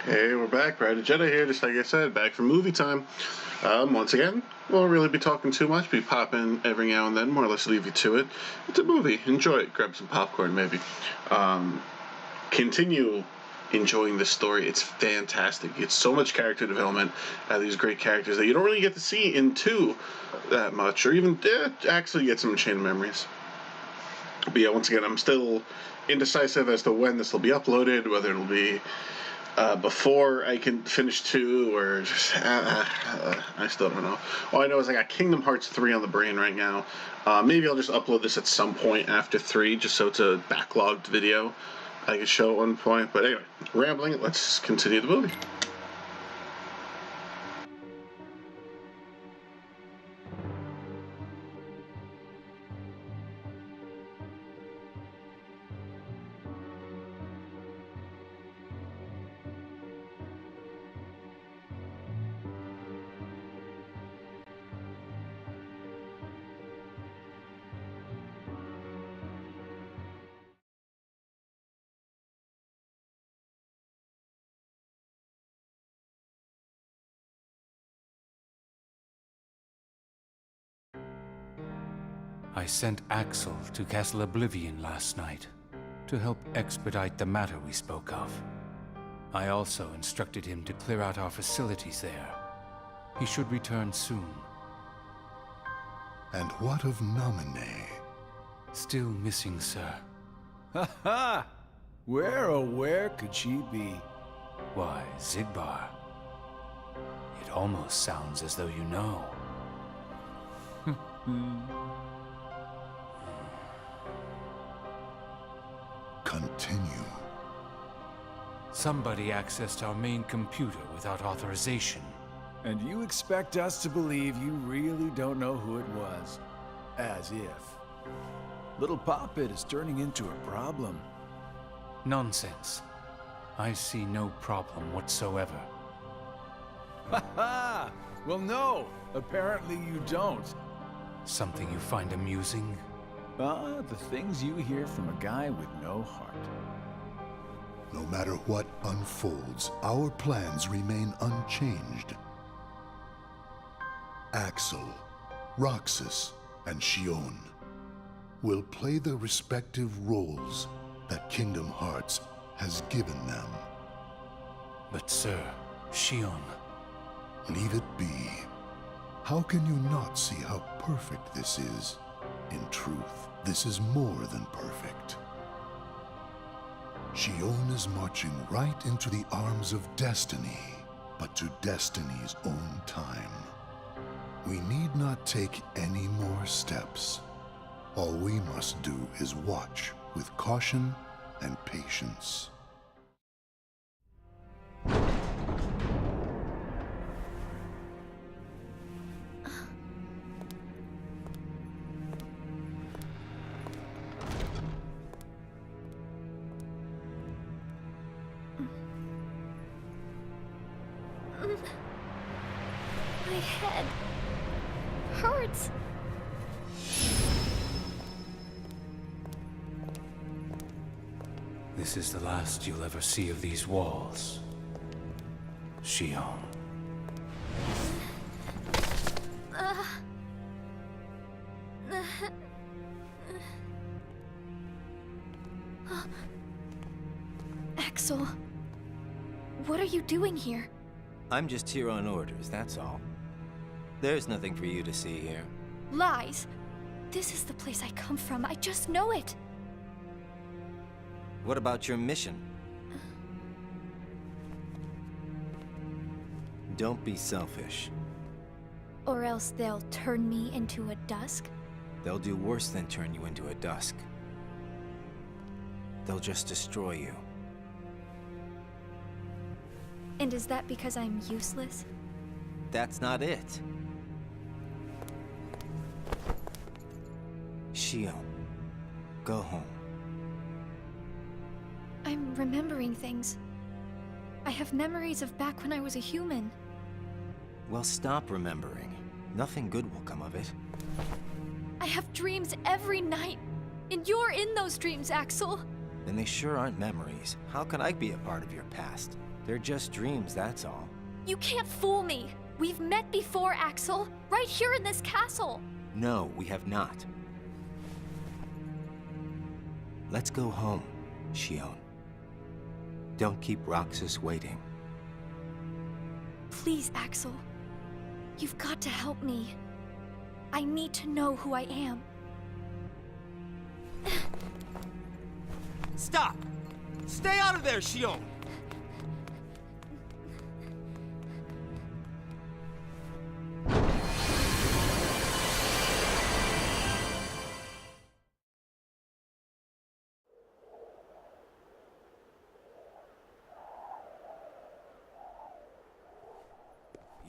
Hey, we're back. BriDaJedi here, just like I said, back from movie time. Once again, won't really be talking too much, be popping every now and then, more or less leave you to it. It's a movie. Enjoy it. Grab some popcorn, maybe. Continue enjoying this story. It's fantastic. It's so much character development out of these great characters that you don't really get to see in 2 that much, or even actually get some Chain of Memories. But yeah, once again, I'm still indecisive as to when this will be uploaded, whether it'll be before I can finish 2, or just, I still don't know. All I know is I got Kingdom Hearts 3 on the brain right now. Maybe I'll just upload this at some point after 3, just so it's a backlogged video I can show at one point. But anyway, rambling, let's continue the movie. I sent Axel to Castle Oblivion last night to help expedite the matter we spoke of. I also instructed him to clear out our facilities there. He should return soon. And what of Naminé? Still missing, sir. Ha ha! Where oh where could she be? Why, Zigbar. It almost sounds as though you know. Continue. Somebody accessed our main computer without authorization. And you expect us to believe you really don't know who it was? As if. Little Poppet is turning into a problem. Nonsense. I see no problem whatsoever. Ha ha! Well, no! Apparently you don't. Something you find amusing? The things you hear from a guy with no heart. No matter what unfolds, our plans remain unchanged. Axel, Roxas, and Xion will play the respective roles that Kingdom Hearts has given them. But sir, Xion... Leave it be. How can you not see how perfect this is? In truth, this is more than perfect. Xion is marching right into the arms of destiny, but to destiny's own time. We need not take any more steps. All we must do is watch with caution and patience. My head hurts. This is the last you'll ever see of these walls, Xion. Axel, what are you doing here? I'm just here on orders, that's all. There's nothing for you to see here. Lies. This is the place I come from. I just know it. What about your mission? Don't be selfish. Or else they'll turn me into a dusk? They'll do worse than turn you into a dusk. They'll just destroy you. And is that because I'm useless? That's not it. Xion, go home. I'm remembering things. I have memories of back when I was a human. Well, stop remembering. Nothing good will come of it. I have dreams every night. And you're in those dreams, Axel. Then they sure aren't memories. How can I be a part of your past? They're just dreams, that's all. You can't fool me! We've met before, Axel! Right here in this castle! No, we have not. Let's go home, Shion. Don't keep Roxas waiting. Please, Axel. You've got to help me. I need to know who I am. Stop! Stay out of there, Shion!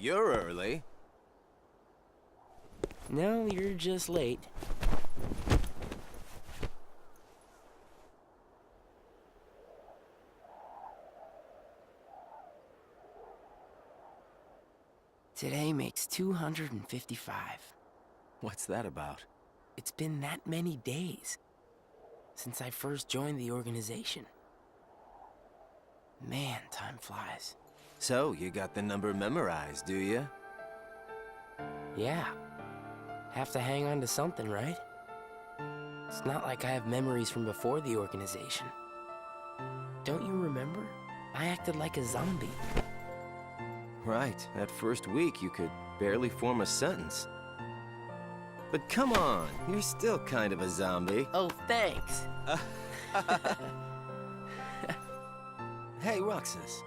You're early. No, you're just late. Today makes 255. What's that about? It's been that many days since I first joined the organization. Man, time flies. So, you got the number memorized, do you? Yeah. Have to hang on to something, right? It's not like I have memories from before the organization. Don't you remember? I acted like a zombie. Right. That first week, you could barely form a sentence. But come on, you're still kind of a zombie. Oh, thanks. Hey, Roxas.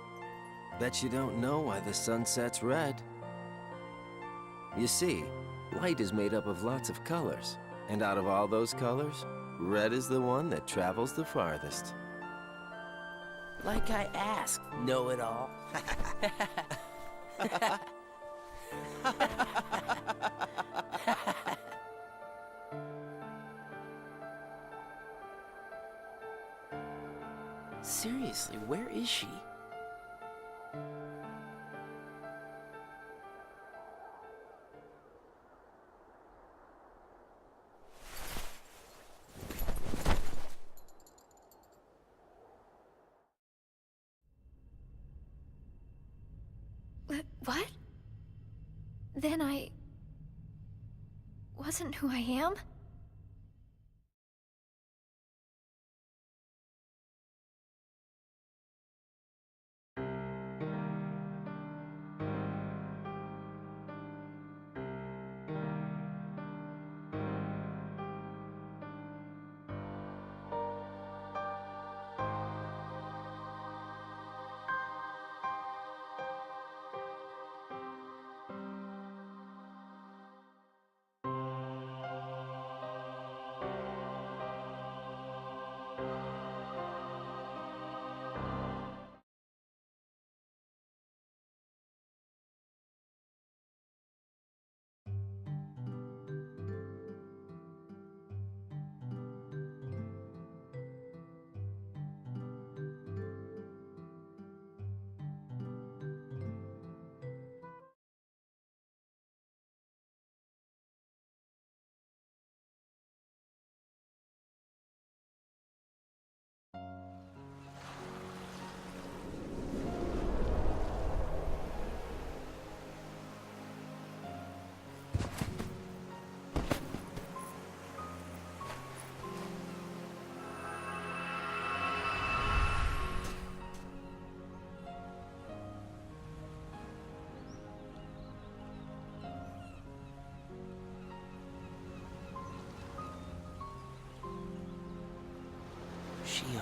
Bet you don't know why the sun sets red. You see, light is made up of lots of colors. And out of all those colors, red is the one that travels the farthest. Like I asked, know-it-all. Seriously, where is she? What? Then I wasn't who I am? Shion.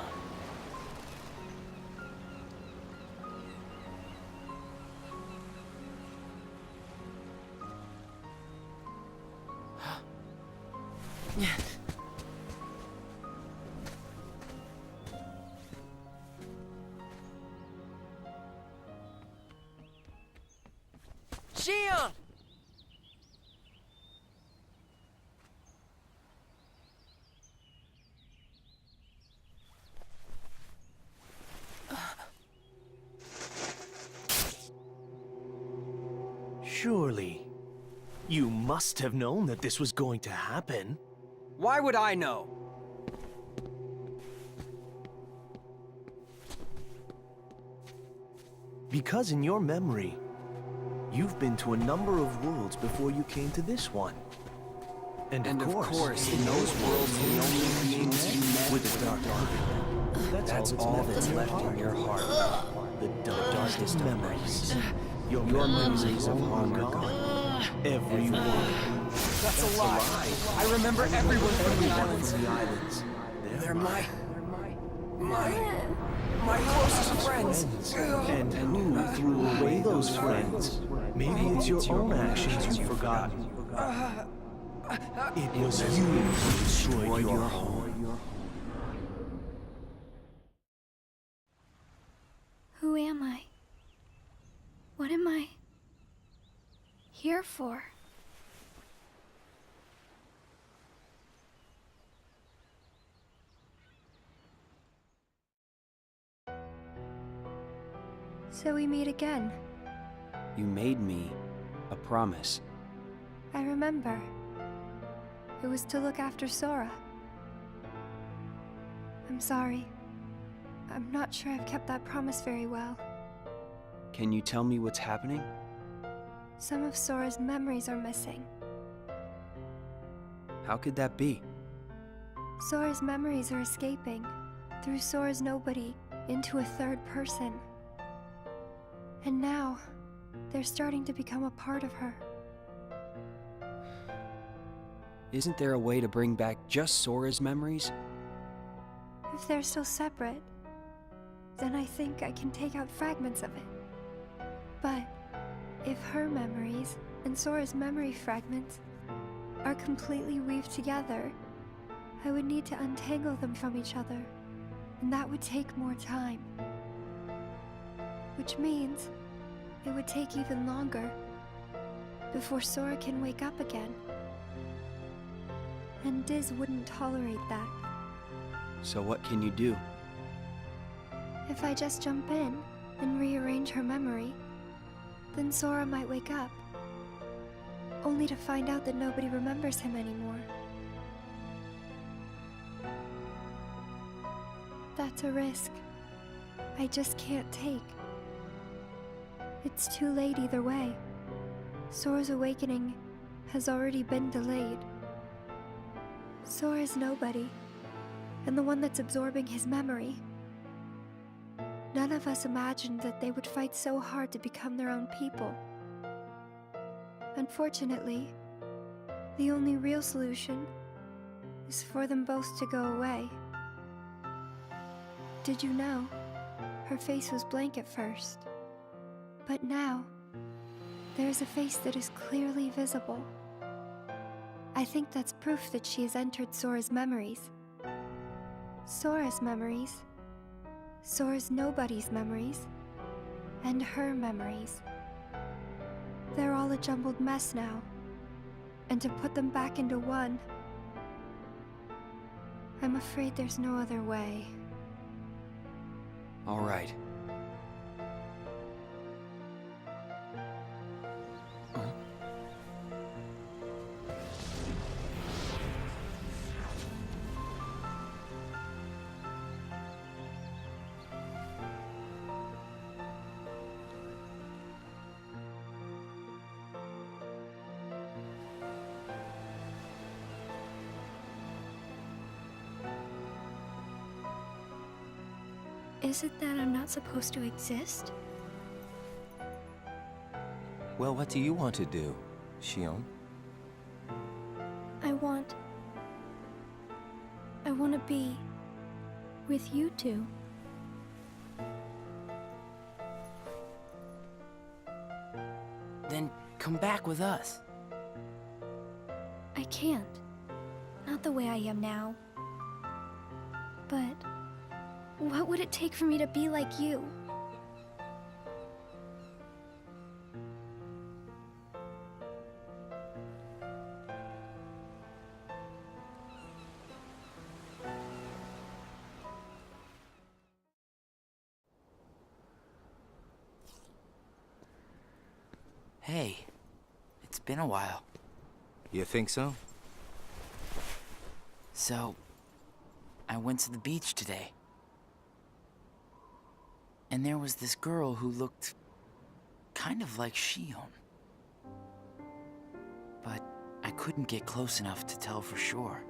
Shion! Surely, you must have known that this was going to happen. Why would I know? Because in your memory, you've been to a number of worlds before you came to this one. And of course, in those worlds, the only beings you met with the Dark Ark. That's all that's left in your heart. The darkest memories. Your memories of long gone. Everyone. That's a lie. I remember everyone from the islands. They're my closest friends. And who threw away those friends? Maybe it's your own actions you've forgotten. It was you who destroyed your home. Who am I? What am I here for? So we meet again. You made me a promise. I remember. It was to look after Sora. I'm sorry. I'm not sure I've kept that promise very well. Can you tell me what's happening? Some of Sora's memories are missing. How could that be? Sora's memories are escaping through Sora's nobody into a third person. And now, they're starting to become a part of her. Isn't there a way to bring back just Sora's memories? If they're still separate, then I think I can take out fragments of it. But if her memories and Sora's memory fragments are completely weaved together, I would need to untangle them from each other, and that would take more time. Which means it would take even longer before Sora can wake up again. And Diz wouldn't tolerate that. So what can you do? If I just jump in and rearrange her memory, then Sora might wake up, only to find out that nobody remembers him anymore. That's a risk I just can't take. It's too late either way. Sora's awakening has already been delayed. Sora's nobody, and the one that's absorbing his memory. None of us imagined that they would fight so hard to become their own people. Unfortunately, the only real solution is for them both to go away. Did you know? Her face was blank at first. But now, there's a face that is clearly visible. I think that's proof that she has entered Sora's memories. Sora's memories, Sora's nobody's memories, and her memories. They're all a jumbled mess now, and to put them back into one, I'm afraid there's no other way. All right. Is it that I'm not supposed to exist? Well, what do you want to do, Xion? I want to be with you two. Then come back with us. I can't. Not the way I am now. But what would it take for me to be like you? Hey, it's been a while. You think so? So, I went to the beach today. And there was this girl who looked kind of like Shion. But I couldn't get close enough to tell for sure.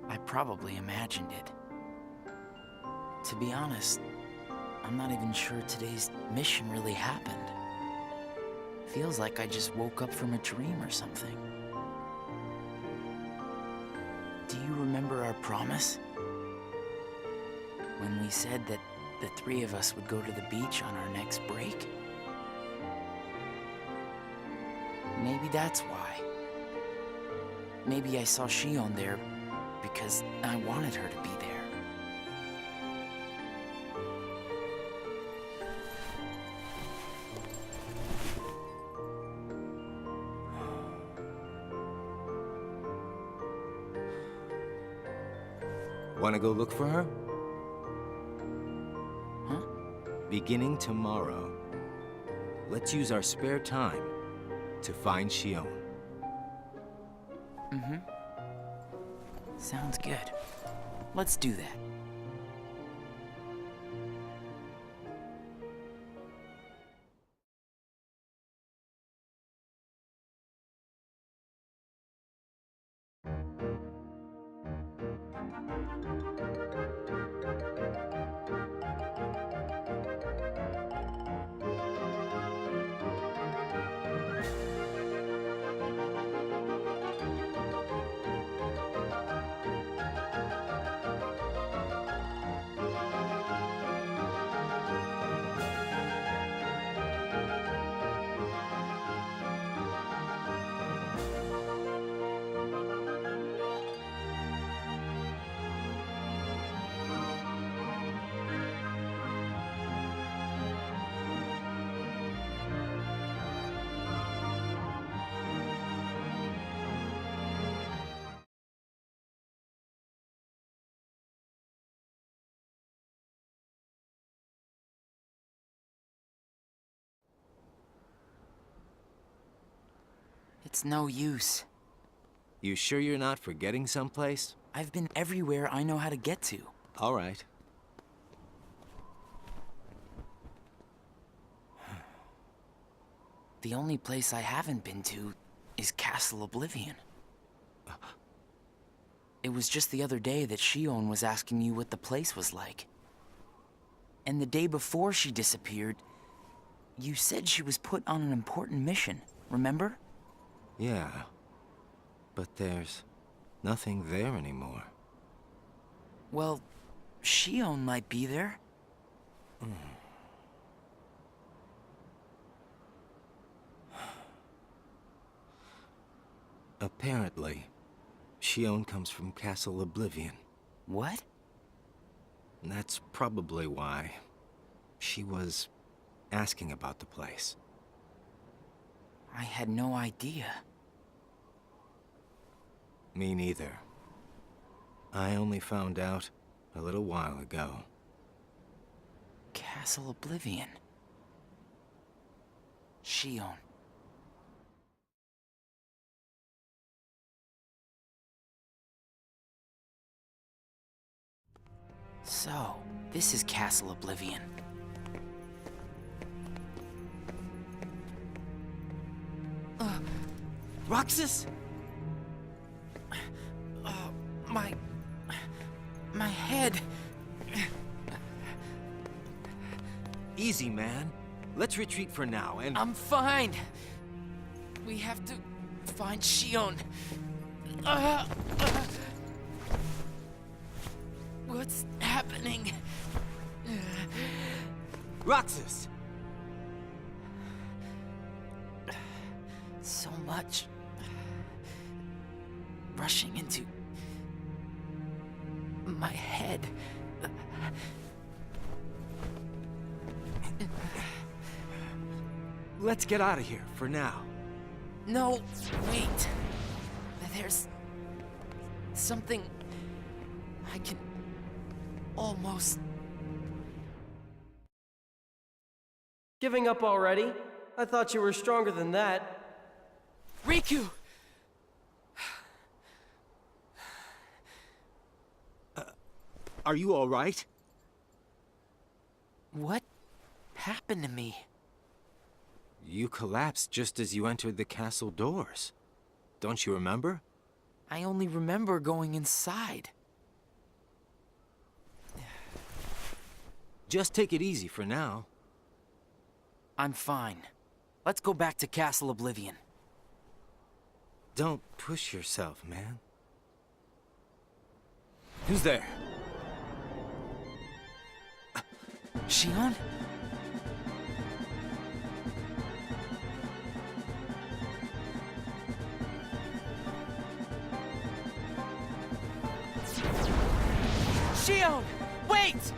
I probably imagined it. To be honest, I'm not even sure today's mission really happened. Feels like I just woke up from a dream or something. Do you remember our promise? When we said that the three of us would go to the beach on our next break? Maybe that's why. Maybe I saw Shion there because I wanted her to be there. Wanna go look for her? Huh? Beginning tomorrow, let's use our spare time to find Shion. Mm-hmm. Sounds good. Let's do that. It's no use. You sure you're not forgetting someplace? I've been everywhere I know how to get to. All right. The only place I haven't been to is Castle Oblivion. It was just the other day that Shion was asking you what the place was like. And the day before she disappeared, you said she was put on an important mission, remember? Yeah. But there's nothing there anymore. Well, Shion might be there. Apparently, Shion comes from Castle Oblivion. What? And that's probably why she was asking about the place. I had no idea. Me neither. I only found out a little while ago. Castle Oblivion. Shion. So, this is Castle Oblivion. Roxas? My head. Easy, man. Let's retreat for now and... I'm fine. We have to find Shion. What's happening? Roxas! So much rushing into my head. Let's get out of here for now. No, wait. There's something I can almost... Giving up already? I thought you were stronger than that. Riku! Are you all right? What happened to me? You collapsed just as you entered the castle doors. Don't you remember? I only remember going inside. Just take it easy for now. I'm fine. Let's go back to Castle Oblivion. Don't push yourself, man. Who's there? Shion? Shion! Wait!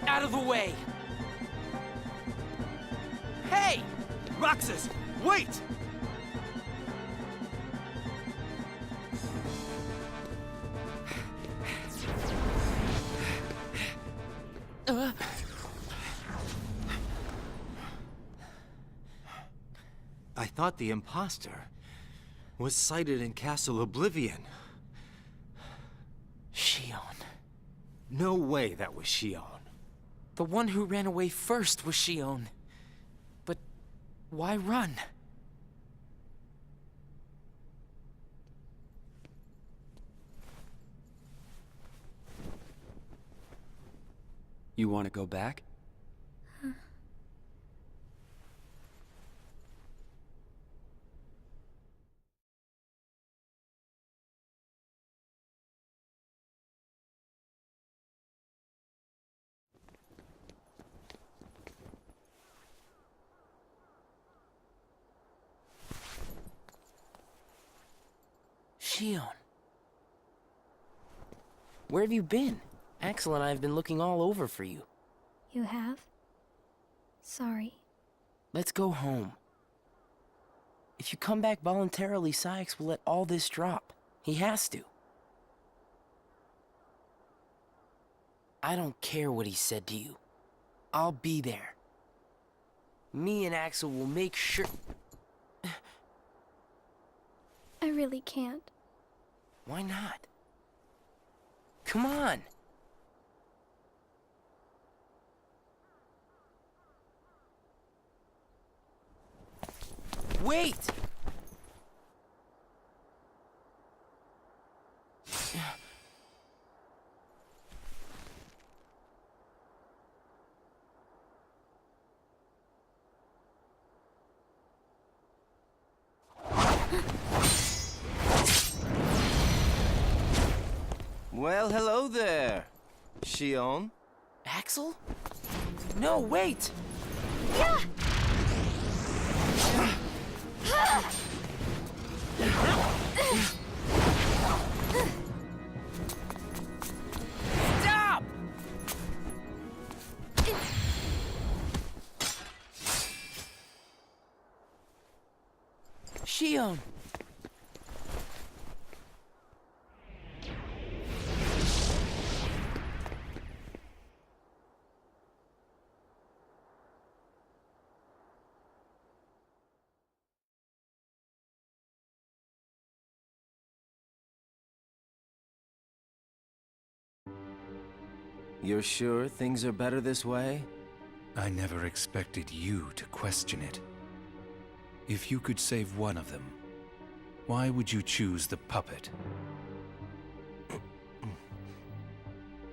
Out of the way! Hey! Roxas, wait! I thought the imposter was sighted in Castle Oblivion. Shion. No way that was Shion. The one who ran away first was Shion. But why run? You want to go back? Shion. Where have you been? Axel and I have been looking all over for you. You have? Sorry. Let's go home. If you come back voluntarily, Sykes will let all this drop. He has to. I don't care what he said to you. I'll be there. Me and Axel will make sure... I really can't. Why not? Come on! Wait! Well, hello there, Shion. Axel? No, wait! Yeah! Stop! Shion! You're sure things are better this way? I never expected you to question it. If you could save one of them, why would you choose the puppet?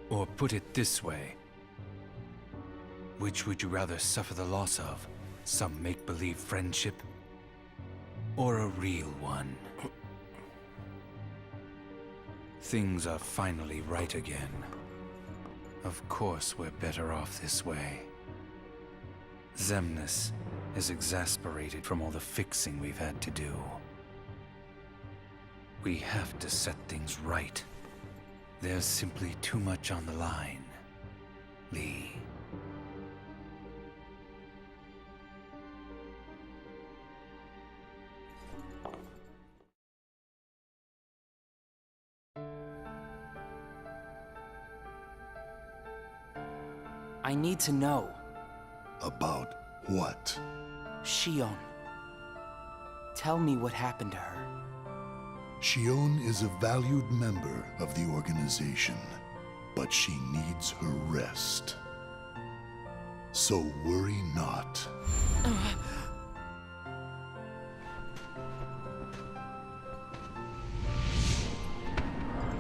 Or put it this way, which would you rather suffer the loss of? Some make-believe friendship? Or a real one? Things are finally right again. Of course we're better off this way. Xemnas is exasperated from all the fixing we've had to do. We have to set things right. There's simply too much on the line, Lee. I need to know. About what? Shion. Tell me what happened to her. Shion is a valued member of the organization, but she needs her rest. So worry not.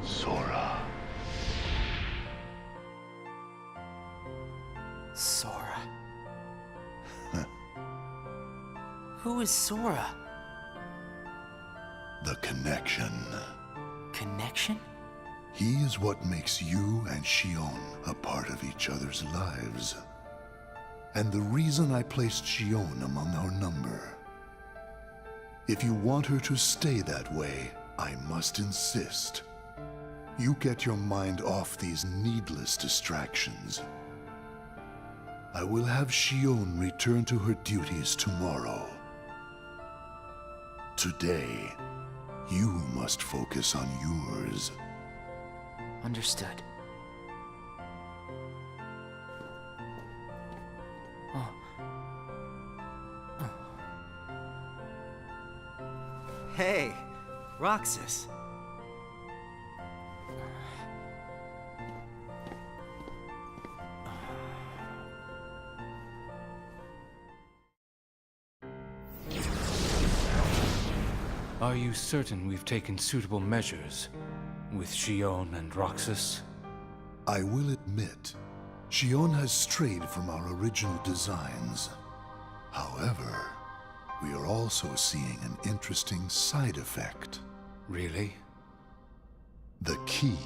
Sora. Sora. Who is Sora? The connection. Connection? He is what makes you and Xion a part of each other's lives. And the reason I placed Xion among our number. If you want her to stay that way, I must insist. You get your mind off these needless distractions. I will have Xion return to her duties tomorrow. Today, you must focus on yours. Understood. Hey, Roxas. Are you certain we've taken suitable measures with Xion and Roxas? I will admit, Xion has strayed from our original designs. However, we are also seeing an interesting side effect. Really? The key.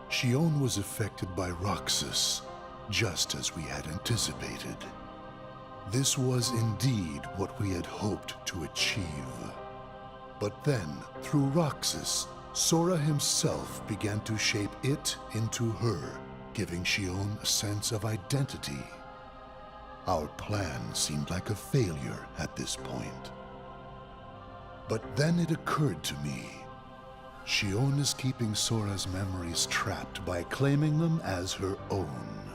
Xion was affected by Roxas, just as we had anticipated. This was indeed what we had hoped to achieve. But then, through Roxas, Sora himself began to shape it into her, giving Xion a sense of identity. Our plan seemed like a failure at this point. But then it occurred to me. Xion is keeping Sora's memories trapped by claiming them as her own.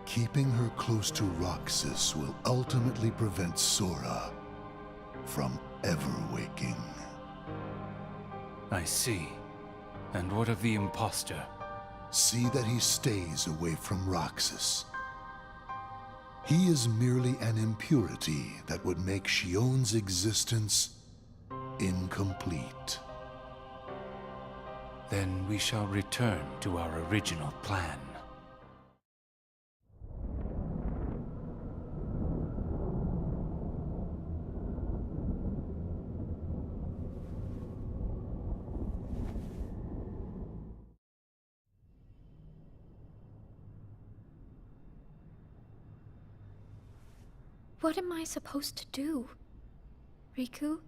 Keeping her close to Roxas will ultimately prevent Sora from ever waking. I see. And what of the imposter? See that he stays away from Roxas. He is merely an impurity that would make Xion's existence incomplete. Then we shall return to our original plan. What am I supposed to do? Riku?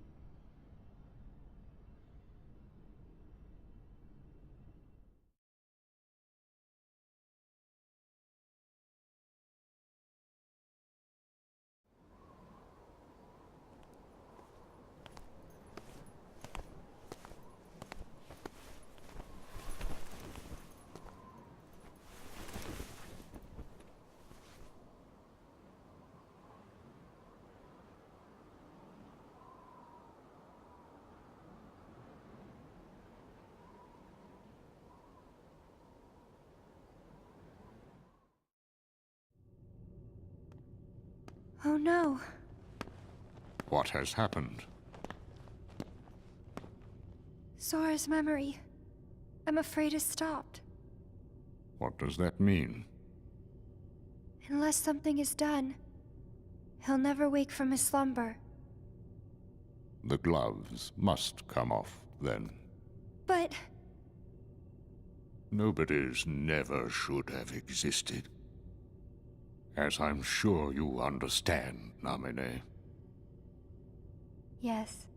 Oh no. What has happened? Sora's memory. I'm afraid it's stopped. What does that mean? Unless something is done, he'll never wake from his slumber. The gloves must come off, then. But... Nobody's never should have existed. As I'm sure you understand, Namine. yes.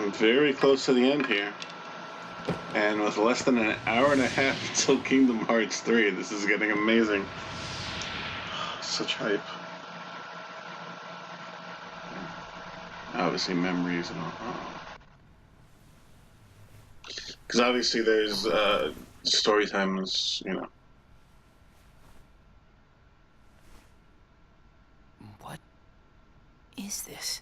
getting very close to the end here. And with less than an hour and a half till Kingdom Hearts 3, this is getting amazing. Such hype. Obviously memories and all. Because obviously there's story times, you know. What is this?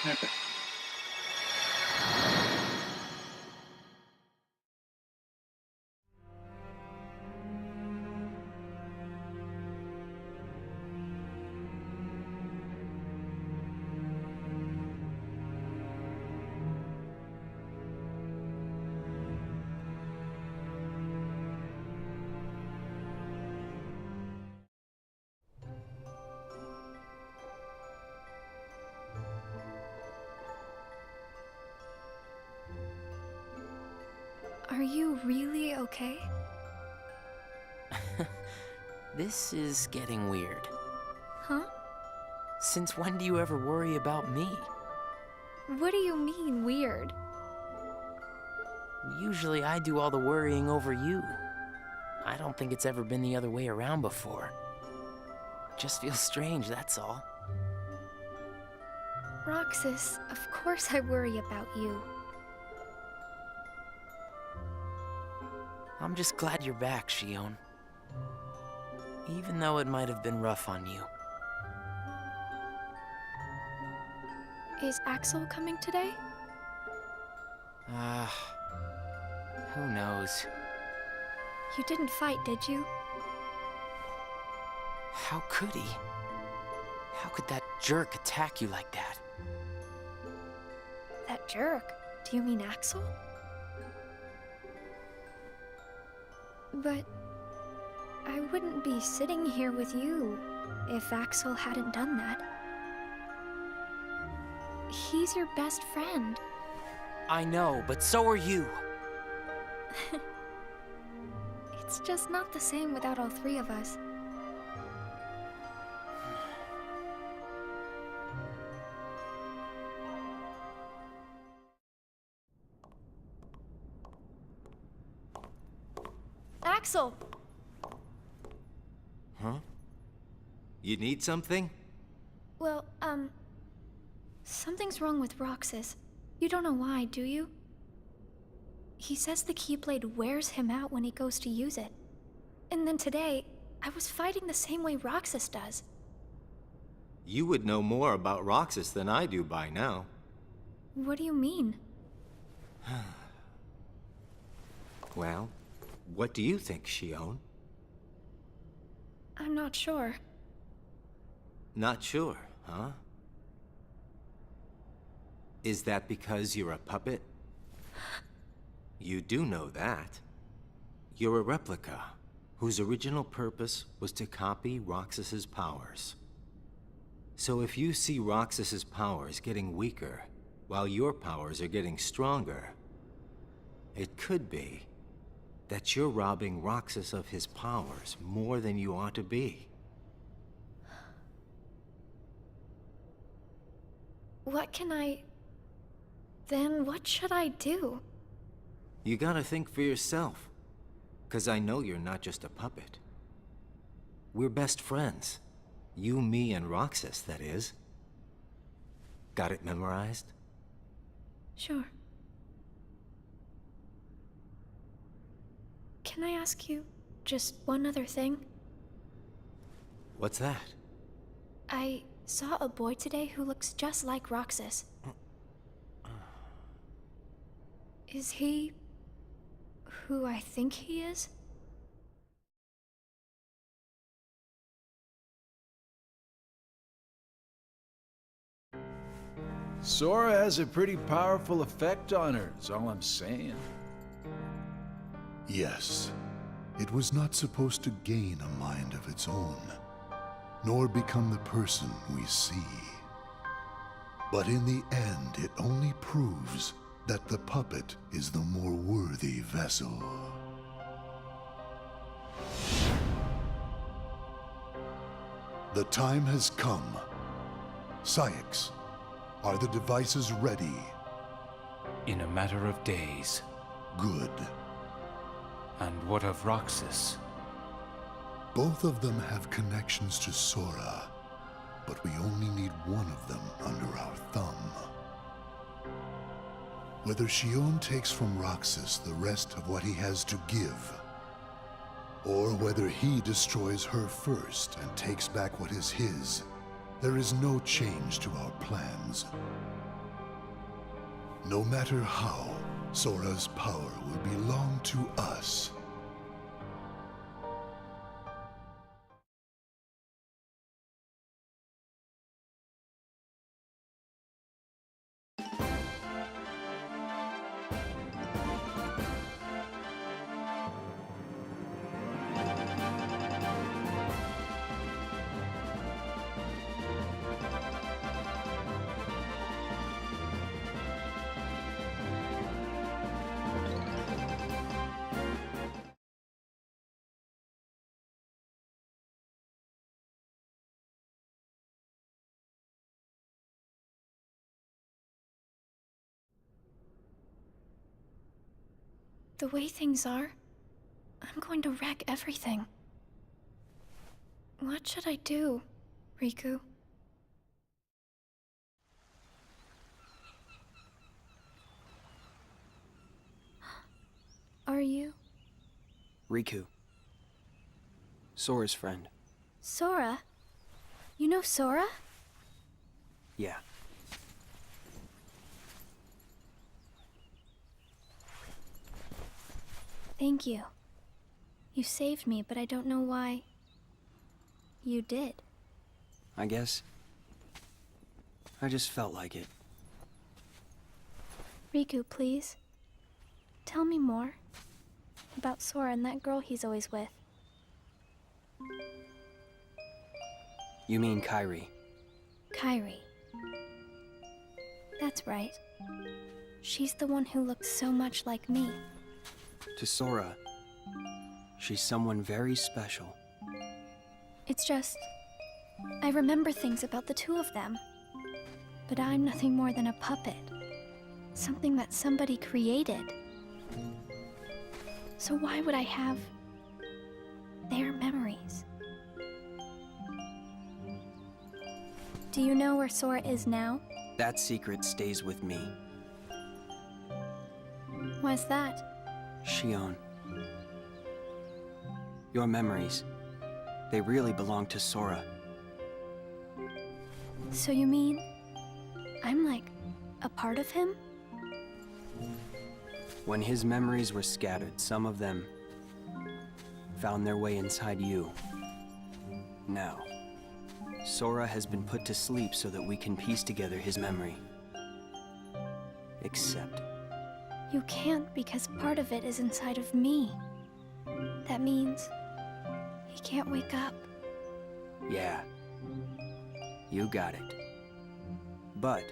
Okay. Are you really okay? This is getting weird. Huh? Since when do you ever worry about me? What do you mean, weird? Usually I do all the worrying over you. I don't think it's ever been the other way around before. Just feels strange, that's all. Roxas, of course I worry about you. I'm just glad you're back, Shion. Even though it might have been rough on you. Is Axel coming today? Who knows? You didn't fight, did you? How could he? How could that jerk attack you like that? That jerk? Do you mean Axel? But I wouldn't be sitting here with you if Axel hadn't done that. He's your best friend. I know, but so are you. It's just not the same without all three of us. Axel! Huh? You need something? Well, something's wrong with Roxas. You don't know why, do you? He says the Keyblade wears him out when he goes to use it. And then today, I was fighting the same way Roxas does. You would know more about Roxas than I do by now. What do you mean? Well, what do you think, Shion? I'm not sure. Not sure, huh? Is that because you're a puppet? You do know that. You're a replica, whose original purpose was to copy Roxas's powers. So if you see Roxas's powers getting weaker, while your powers are getting stronger, it could be that you're robbing Roxas of his powers more than you ought to be. Then what should I do? You gotta think for yourself. 'Cause I know you're not just a puppet. We're best friends. You, me, and Roxas, that is. Got it memorized? Sure. Can I ask you just one other thing? What's that? I saw a boy today who looks just like Roxas. Is he who I think he is? Sora has a pretty powerful effect on her, is all I'm saying. Yes, it was not supposed to gain a mind of its own, nor become the person we see. But in the end, it only proves that the puppet is the more worthy vessel. The time has come Syx, are the devices ready? In a matter of days. Good. And what of Roxas? Both of them have connections to Sora, but we only need one of them under our thumb. Whether Xion takes from Roxas the rest of what he has to give, or whether he destroys her first and takes back what is his, there is no change to our plans. No matter how, Sora's power will belong to us. The way things are, I'm going to wreck everything. What should I do, Riku? Are you? Riku. Sora's friend. Sora? You know Sora? Yeah. Thank you. You saved me, but I don't know why you did. I guess I just felt like it. Riku, please. Tell me more about Sora and that girl he's always with. You mean Kairi? Kairi. That's right. She's the one who looks so much like me. To Sora, she's someone very special. It's just, I remember things about the two of them. But I'm nothing more than a puppet. Something that somebody created. So why would I have their memories? Do you know where Sora is now? That secret stays with me. Why's that? Xion. Your memories, they really belong to Sora. So you mean I'm like a part of him? When his memories were scattered, some of them found their way inside you. Now, Sora has been put to sleep so that we can piece together his memory. Except... You can't, because part of it is inside of me. That means he can't wake up. Yeah. You got it. But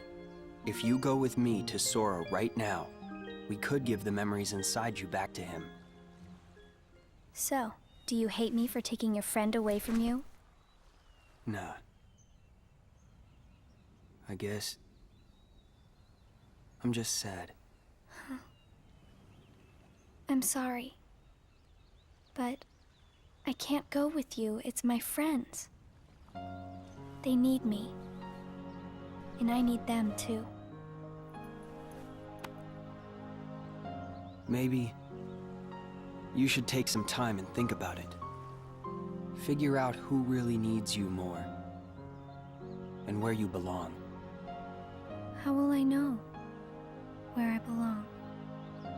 if you go with me to Sora right now, we could give the memories inside you back to him. So, do you hate me for taking your friend away from you? Nah. I guess... I'm just sad. I'm sorry. But I can't go with you. It's my friends. They need me. And I need them too. Maybe you should take some time and think about it. Figure out who really needs you more. And where you belong. How will I know where I belong?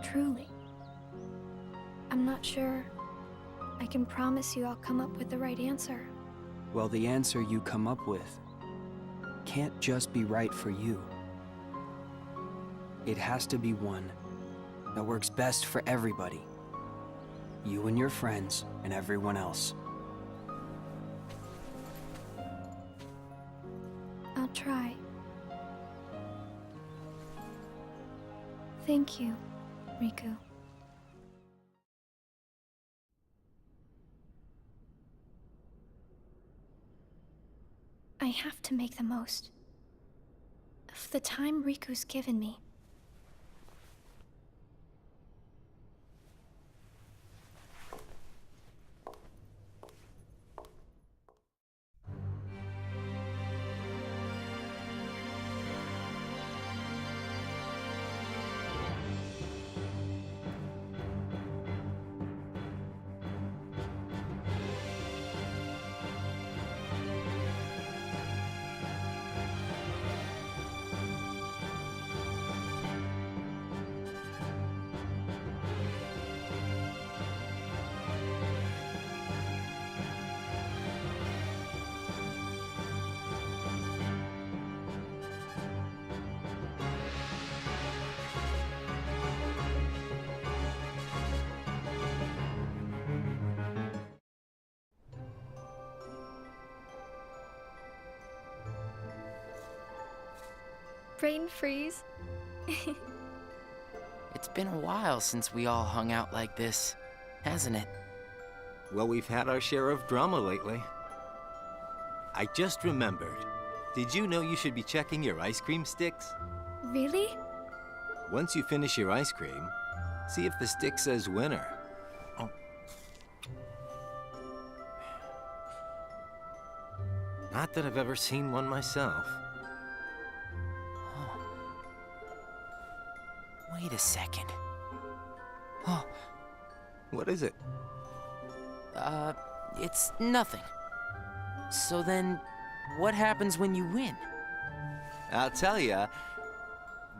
Truly. I'm not sure I can promise you I'll come up with the right answer. Well, the answer you come up with can't just be right for you. It has to be one that works best for everybody. You and your friends and everyone else. I'll try. Thank you, Riku. I have to make the most of the time Riku's given me. Brain freeze. It's been a while since we all hung out like this, hasn't it? Well, we've had our share of drama lately. I just remembered. Did you know you should be checking your ice cream sticks? Really? Once you finish your ice cream, see if the stick says winner. Oh. Not that I've ever seen one myself. Wait a second. Oh, what is it? It's nothing. So then, what happens when you win? I'll tell ya.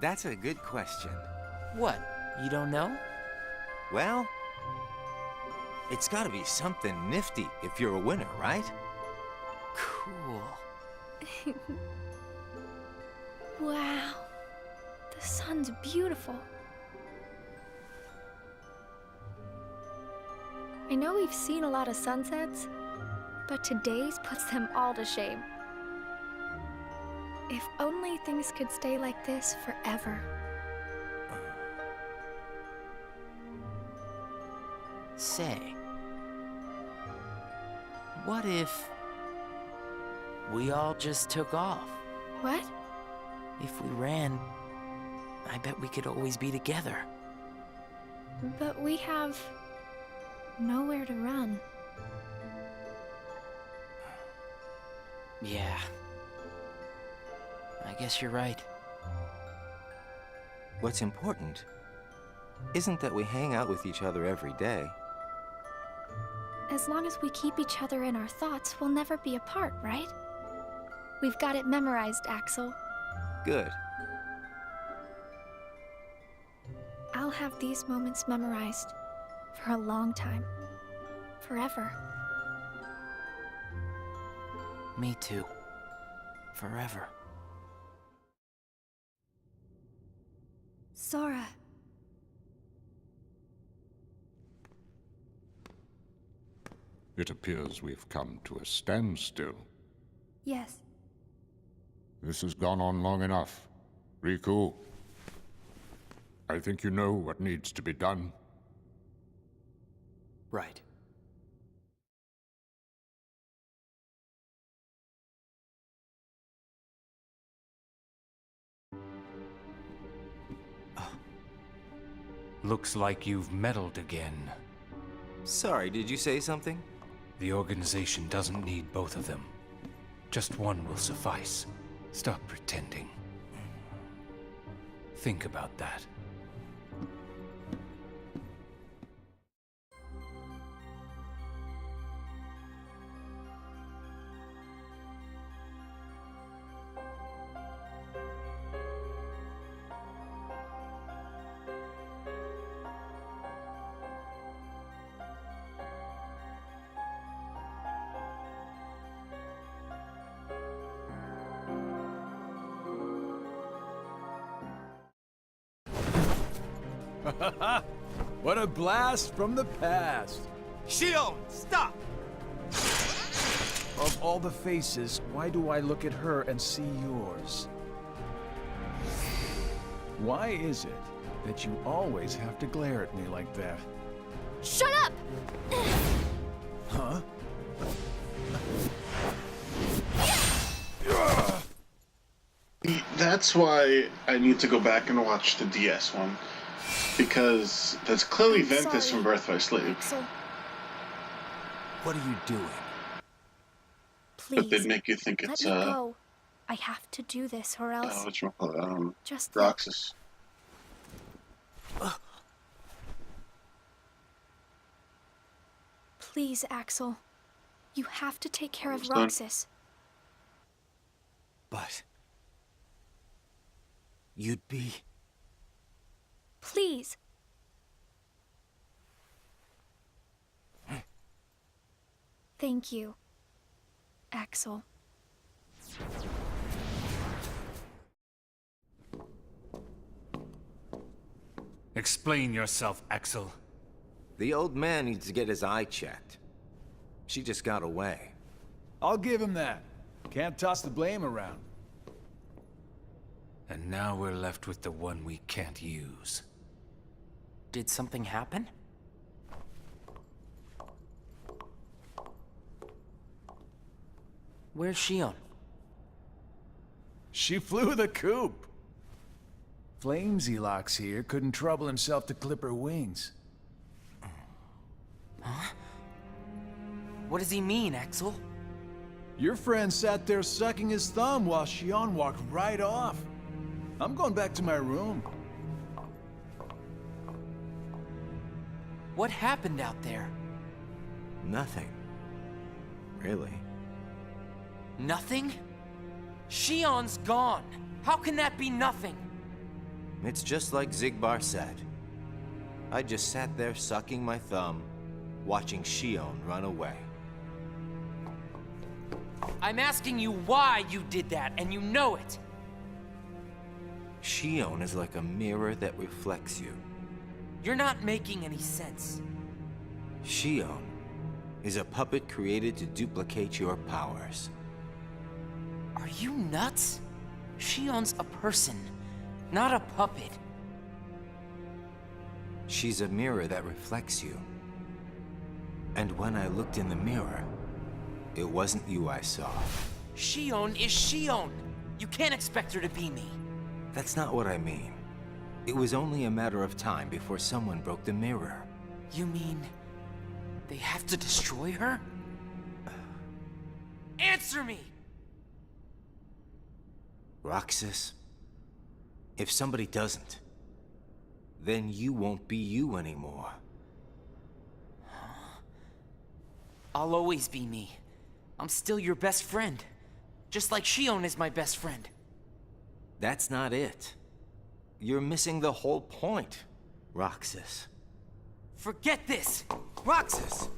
That's a good question. What? You don't know? Well, it's gotta be something nifty if you're a winner, right? Cool. Wow. The sun's beautiful. I know we've seen a lot of sunsets, but today's puts them all to shame. If only things could stay like this forever. Say, what if we all just took off? What? If we ran, I bet we could always be together. But we have nowhere to run. Yeah. I guess you're right. What's important isn't that we hang out with each other every day. As long as we keep each other in our thoughts, we'll never be apart, right? We've got it memorized, Axel. Good. I'll have these moments memorized for a long time. Forever. Me too. Forever. Sora. It appears we've come to a standstill. Yes. This has gone on long enough. Riku, I think you know what needs to be done. Right. Looks like you've meddled again. Sorry, did you say something? The organization doesn't need both of them. Just one will suffice. Stop pretending. Think about that. What a blast from the past! Shion, stop! Of all the faces, why do I look at her and see yours? Why is it that you always have to glare at me like that? Shut up! Huh? That that's why I need to go back and watch the DS one. Because that's clearly I'm Ventus sorry, from Birth by Slave. Axel. What are you doing? But they'd Please, make you think let it's, me go. I have to do this, or else... whatchamacallit, Just look. Roxas. Please, Axel. You have to take care of Almost done. Roxas. But... you'd be... Please. Thank you, Axel. Explain yourself, Axel. The old man needs to get his eye checked. She just got away. I'll give him that. Can't toss the blame around. And now we're left with the one we can't use. Did something happen? Where's Shion? She flew the coop. Flamesy Locks here couldn't trouble himself to clip her wings. Huh? What does he mean, Axel? Your friend sat there sucking his thumb while Shion walked right off. I'm going back to my room. What happened out there? Nothing. Really. Nothing? Shion's gone. How can that be nothing? It's just like Zigbar said. I just sat there sucking my thumb, watching Shion run away. I'm asking you why you did that, and you know it. Shion is like a mirror that reflects you. You're not making any sense. Shion is a puppet created to duplicate your powers. Are you nuts? Shion's a person, not a puppet. She's a mirror that reflects you. And when I looked in the mirror, it wasn't you I saw. Shion is Shion. You can't expect her to be me. That's not what I mean. It was only a matter of time before someone broke the mirror. You mean they have to destroy her? Answer me! Roxas, if somebody doesn't, then you won't be you anymore. I'll always be me. I'm still your best friend. Just like Shion is my best friend. That's not it. You're missing the whole point, Roxas. Forget this! Roxas!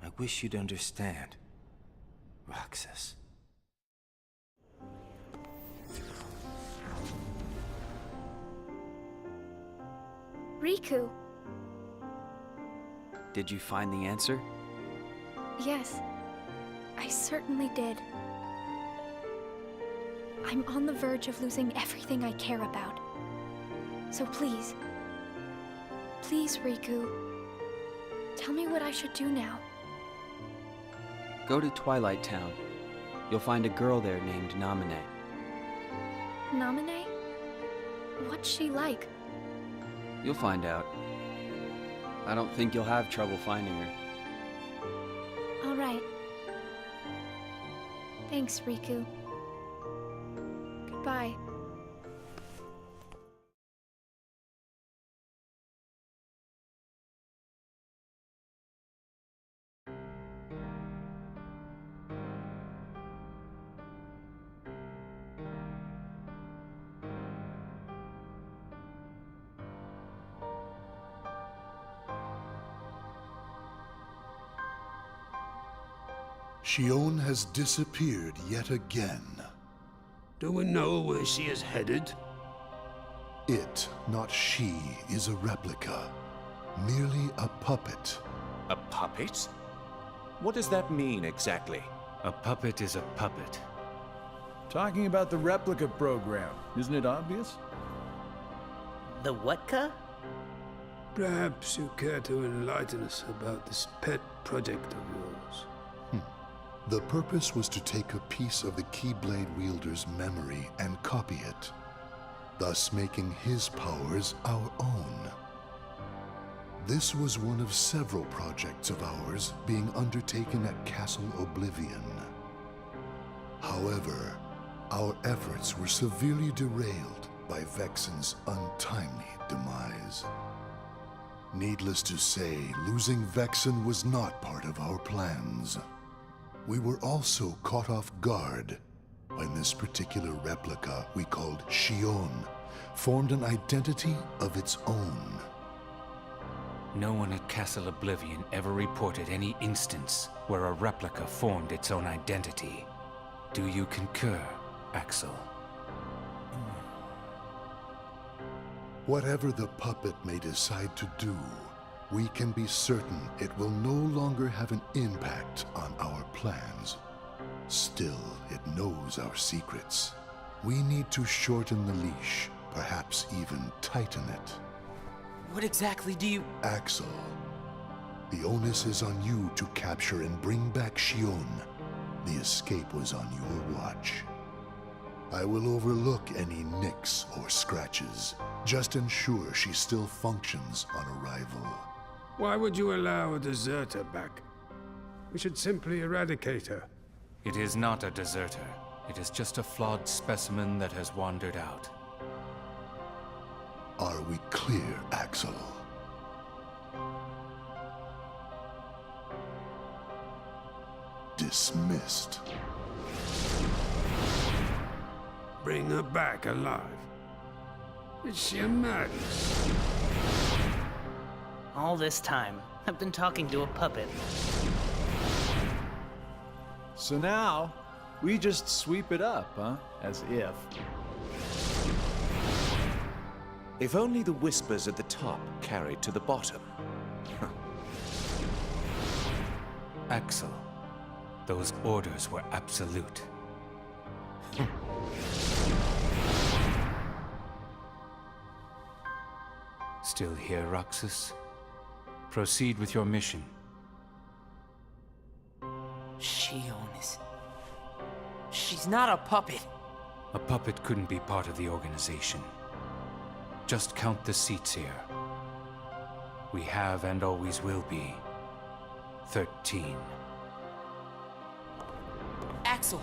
I wish you'd understand, Roxas. Riku. Did you find the answer? Yes, I certainly did. I'm on the verge of losing everything I care about. So please, please, Riku, tell me what I should do now. Go to Twilight Town. You'll find a girl there named Namine. Namine? What's she like? You'll find out. I don't think you'll have trouble finding her. All right. Thanks, Riku. Goodbye. Shion has disappeared yet again. Do we know where she is headed? It, not she, is a replica. Merely a puppet. A puppet? What does that mean exactly? A puppet is a puppet. Talking about the replica program, isn't it obvious? The what-ca? Perhaps you care to enlighten us about this pet project of yours. The purpose was to take a piece of the Keyblade wielder's memory and copy it, thus making his powers our own. This was one of several projects of ours being undertaken at Castle Oblivion. However, our efforts were severely derailed by Vexen's untimely demise. Needless to say, losing Vexen was not part of our plans. We were also caught off guard when this particular replica we called Shion formed an identity of its own. No one at Castle Oblivion ever reported any instance where a replica formed its own identity. Do you concur, Axel? Whatever the puppet may decide to do, we can be certain it will no longer have an impact on our plans. Still, it knows our secrets. We need to shorten the leash, perhaps even tighten it. What exactly do you... Axel, the onus is on you to capture and bring back Shion. The escape was on your watch. I will overlook any nicks or scratches. Just ensure she still functions on arrival. Why would you allow a deserter back? We should simply eradicate her. It is not a deserter. It is just a flawed specimen that has wandered out. Are we clear, Axel? Dismissed. Bring her back alive. Is she a madness? All this time, I've been talking to a puppet. So now, we just sweep it up, huh? As if. If only the whispers at the top carried to the bottom. Axel, those orders were absolute. Still here, Roxas? Proceed with your mission. Shion is... She's not a puppet. A puppet couldn't be part of the organization. Just count the seats here. We have and always will be 13. Axel!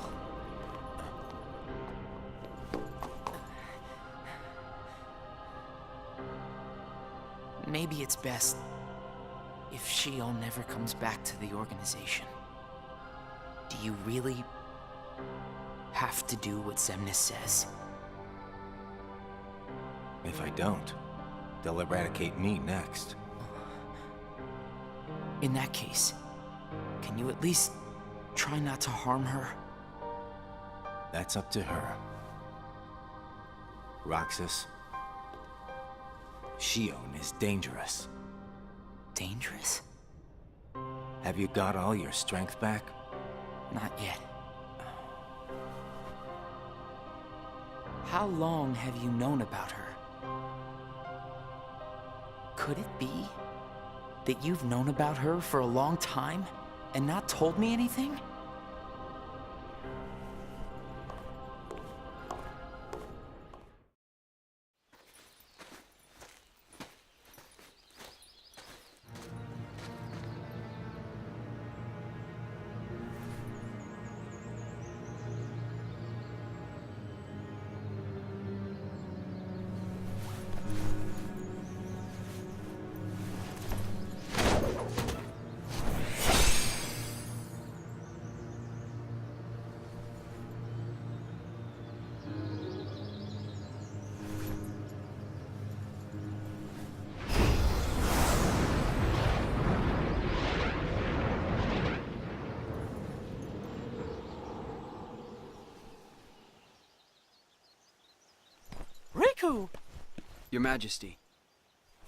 Maybe it's best if Shion never comes back to the organization. Do you really have to do what Xemnas says? If I don't, they'll eradicate me next. In that case, can you at least try not to harm her? That's up to her. Roxas, Shion is dangerous. Dangerous? Have you got all your strength back? Not yet. How long have you known about her? Could it be that you've known about her for a long time and not told me anything? Riku! Your Majesty.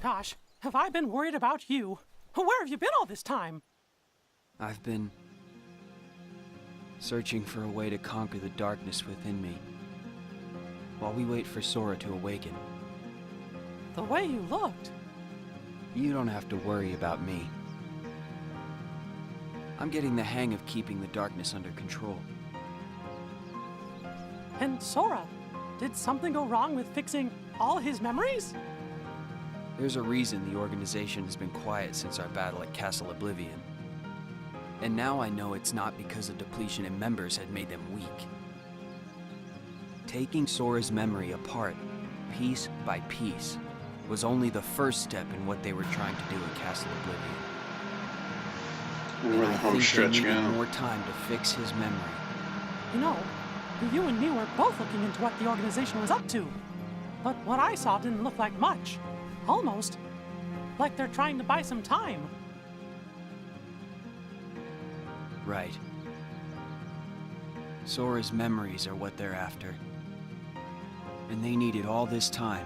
Gosh, have I been worried about you? Where have you been all this time? I've been searching for a way to conquer the darkness within me, while we wait for Sora to awaken. The way you looked. You don't have to worry about me. I'm getting the hang of keeping the darkness under control. And Sora, did something go wrong with fixing all his memories? There's a reason the organization has been quiet since our battle at Castle Oblivion. And now I know it's not because a depletion in members had made them weak. Taking Sora's memory apart, piece by piece, was only the first step in what they were trying to do at Castle Oblivion. We're in the home stretch they needed now. more time to fix his memory. You know, you and me were both looking into what the organization was up to. But what I saw didn't look like much. Almost like they're trying to buy some time. Right. Sora's memories are what they're after. And they needed all this time,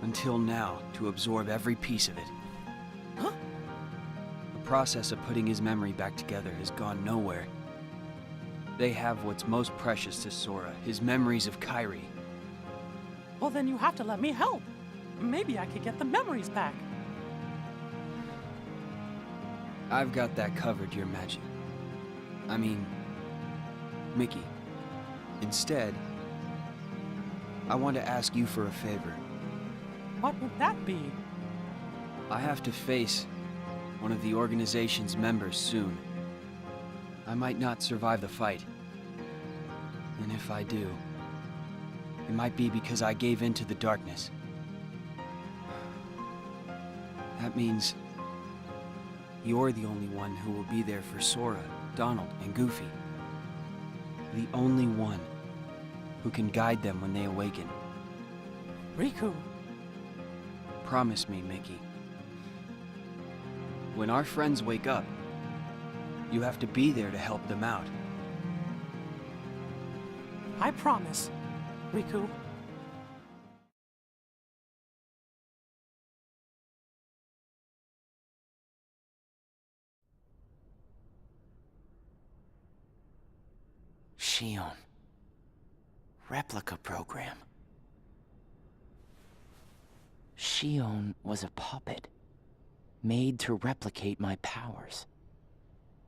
until now, to absorb every piece of it. Huh? The process of putting his memory back together has gone nowhere. They have what's most precious to Sora, his memories of Kairi. Well, then you have to let me help. Maybe I could get the memories back. I've got that covered, Your Magic. I mean, Mickey. Instead, I want to ask you for a favor. What would that be? I have to face one of the organization's members soon. I might not survive the fight. And if I do, it might be because I gave in to the darkness. That means you're the only one who will be there for Sora, Donald, and Goofy. The only one who can guide them when they awaken. Riku. Promise me, Mickey. When our friends wake up, you have to be there to help them out. I promise, Riku. Shion. Replica program. Shion was a puppet, made to replicate my powers.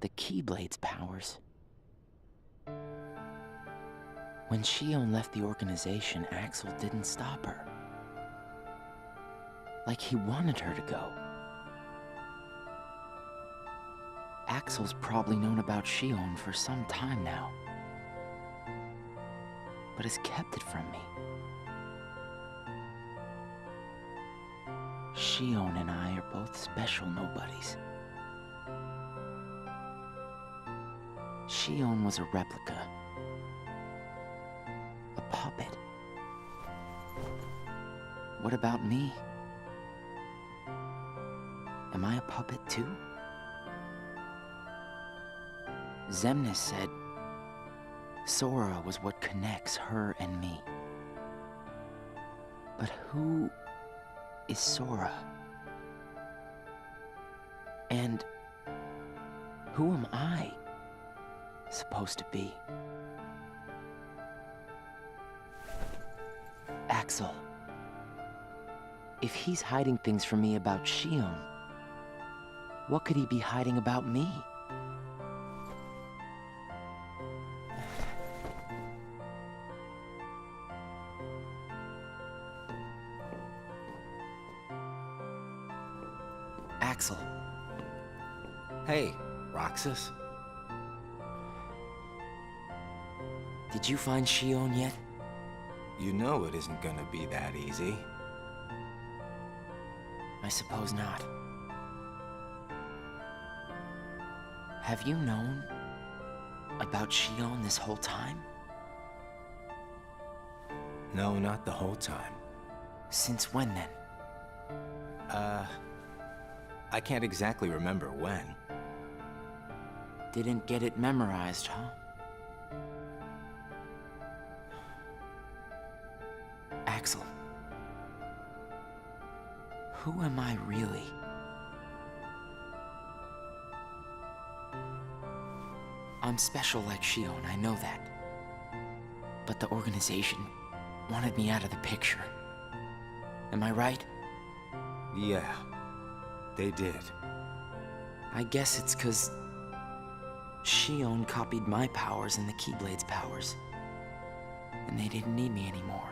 The Keyblade's powers. When Shion left the organization, Axel didn't stop her. Like he wanted her to go. Axel's probably known about Shion for some time now, but has kept it from me. Shion and I are both special nobodies. Shion was a replica. A puppet. What about me? Am I a puppet too? Xemnas said Sora was what connects her and me. But who is Sora? And who am I supposed to be? Axel. If he's hiding things from me about Shion, what could he be hiding about me? Axel. Hey, Roxas. Did you find Shion yet? You know it isn't gonna be that easy. I suppose not. Have you known about Shion this whole time? No, not the whole time. Since when then? I can't exactly remember when. Didn't get it memorized, huh? Axel. Who am I really? I'm special like Shion, I know that. But the organization wanted me out of the picture. Am I right? Yeah, they did. I guess it's 'cause Shion copied my powers and the Keyblade's powers. And they didn't need me anymore.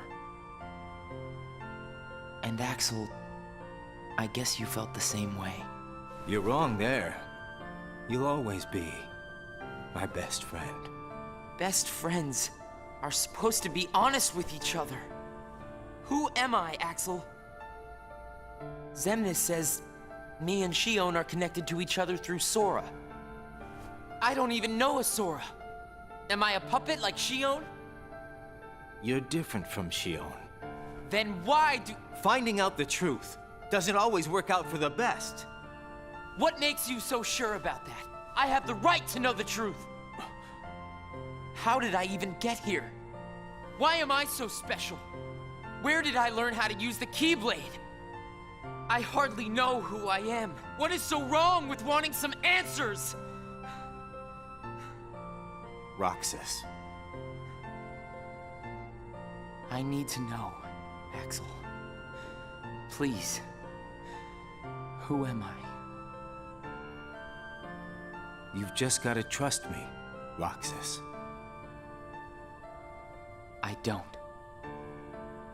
And Axel, I guess you felt the same way. You're wrong there. You'll always be my best friend. Best friends are supposed to be honest with each other. Who am I, Axel? Xemnas says me and Shion are connected to each other through Sora. I don't even know a Sora. Am I a puppet like Shion? You're different from Shion. Then why do... Finding out the truth doesn't always work out for the best. What makes you so sure about that? I have the right to know the truth. How did I even get here? Why am I so special? Where did I learn how to use the Keyblade? I hardly know who I am. What is so wrong with wanting some answers? Roxas. I need to know, Axel. Please. Who am I? You've just got to trust me, Roxas. I don't.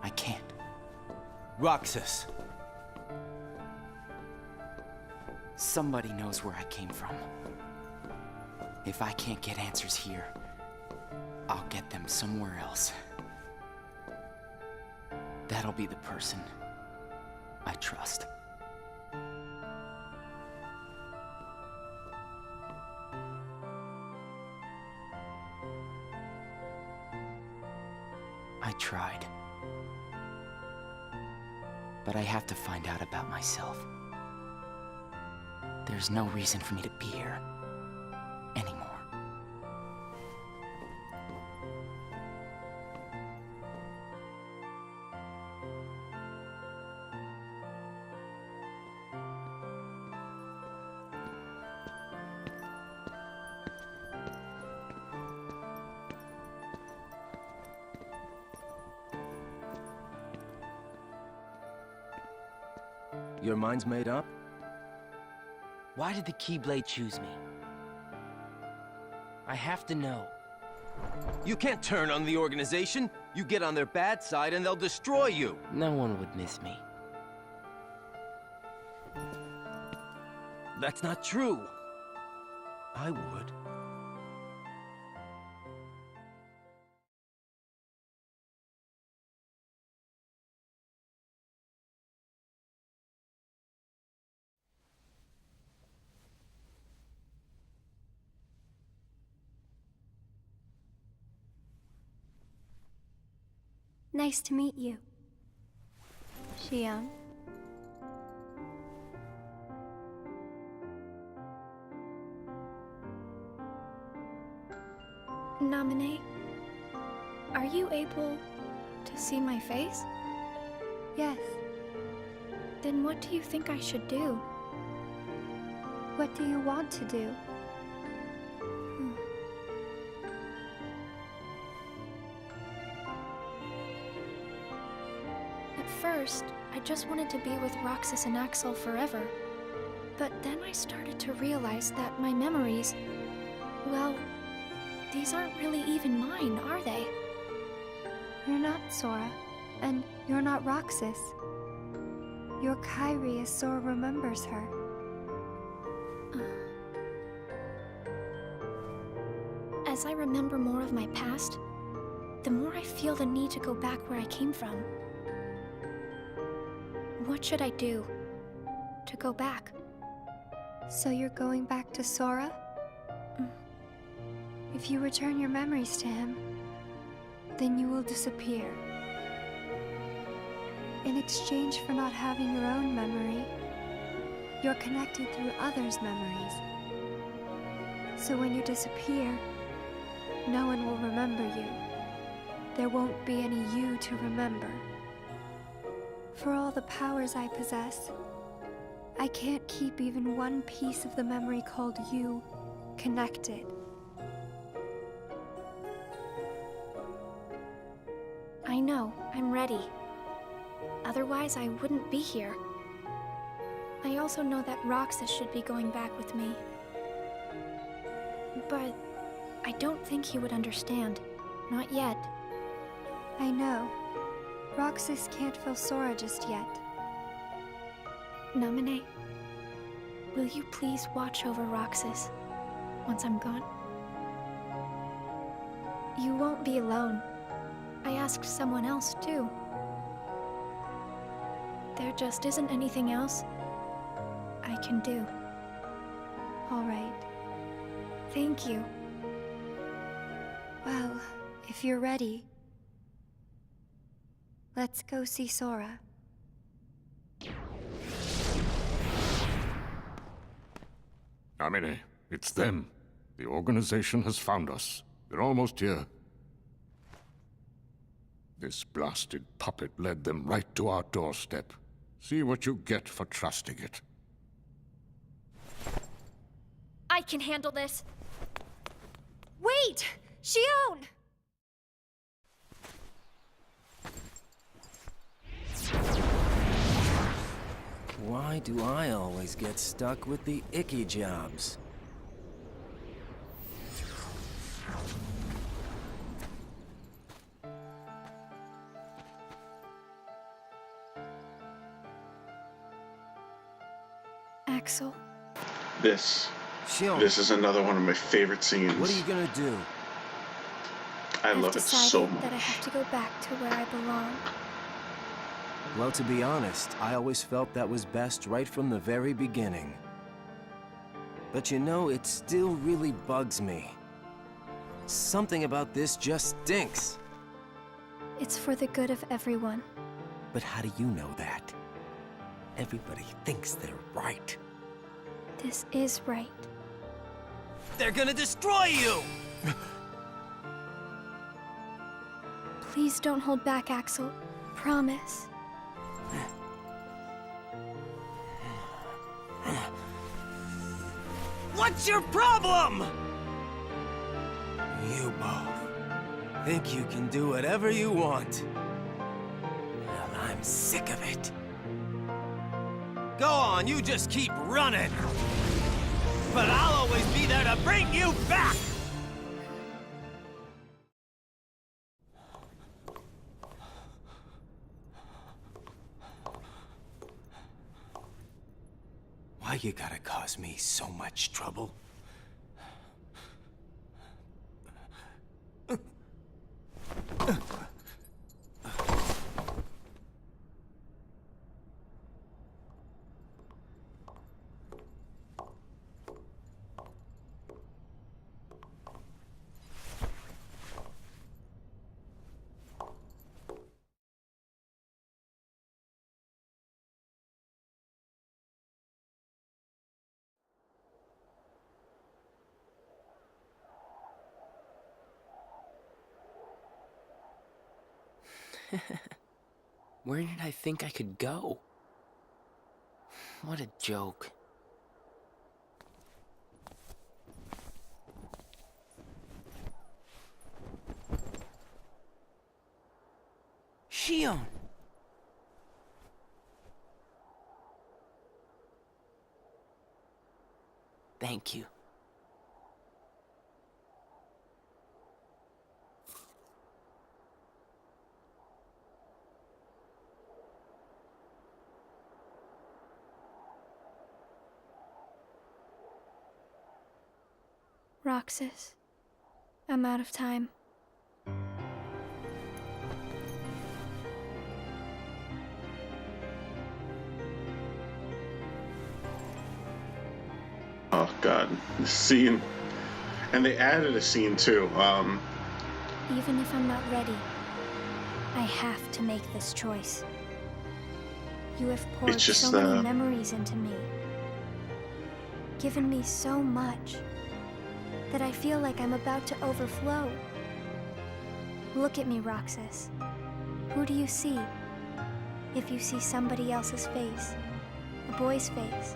I can't. Roxas. Somebody knows where I came from. If I can't get answers here, I'll get them somewhere else. That'll be the person I trust. I tried. But I have to find out about myself. There's no reason for me to be here anymore. Your mind's made up? Why did the Keyblade choose me? I have to know. You can't turn on the organization. You get on their bad side and they'll destroy you. No one would miss me. That's not true. I would. Nice to meet you, Shion. Naminé, are you able to see my face? Yes. Then what do you think I should do? What do you want to do? First, I just wanted to be with Roxas and Axel forever. But then I started to realize that my memories, well, these aren't really even mine, are they? You're not Sora, and you're not Roxas. You're Kairi as Sora remembers her. As I remember more of my past, the more I feel the need to go back where I came from. What should I do to go back? So you're going back to Sora? If you return your memories to him, then you will disappear. In exchange for not having your own memory, you're connected through others' memories. So when you disappear, no one will remember you. There won't be any you to remember. For all the powers I possess, I can't keep even one piece of the memory called you connected. I know, I'm ready. Otherwise, I wouldn't be here. I also know that Roxas should be going back with me. But I don't think he would understand. Not yet. I know. Roxas can't feel Sora just yet. Namine, will you please watch over Roxas once I'm gone? You won't be alone. I asked someone else, too. There just isn't anything else I can do. All right. Thank you. Well, if you're ready, let's go see Sora. Namine, it's them. The organization has found us. They're almost here. This blasted puppet led them right to our doorstep. See what you get for trusting it. I can handle this. Wait! Xion! Why do I always get stuck with the icky jobs? Axel. This Xion, is another one of my favorite scenes. what are you gonna do? I love it so I've decided that I much. have to go back to where I belong. Well, to be honest, I always felt that was best right from the very beginning. But you know, it still really bugs me. Something about this just stinks. It's for the good of everyone. But how do you know that? Everybody thinks they're right. This is right. They're gonna destroy you! Please don't hold back, Axel. Promise. What's your problem? You both think you can do whatever you want. Well, I'm sick of it. Go on, you just keep running. But I'll always be there to bring you back! Why you gotta cause me so much trouble? Where did I think I could go? What a joke. Xion! Thank you. Roxas, I'm out of time. Oh god, the scene. And they added a scene too. Even if I'm not ready, I have to make this choice. You have poured It's just, so many memories into me, given me so much, that I feel like I'm about to overflow. Look at me, Roxas. Who do you see? If you see somebody else's face, a boy's face,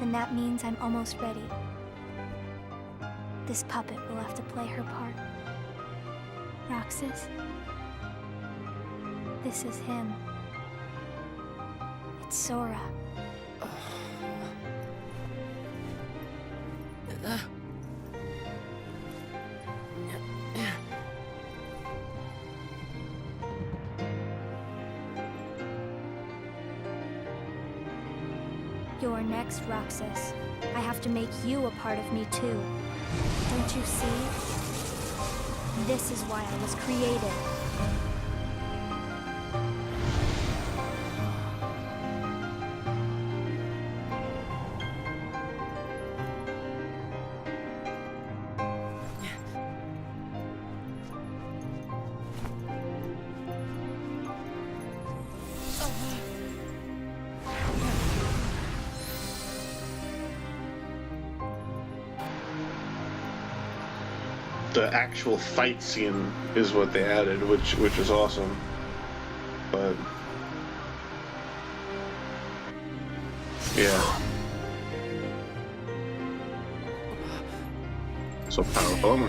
then that means I'm almost ready. This puppet will have to play her part. Roxas, this is him. It's Sora. You're next, Roxas. I have to make you a part of me too. Don't you see? This is why I was created. The actual fight scene is what they added, which is awesome. But yeah, so powerful.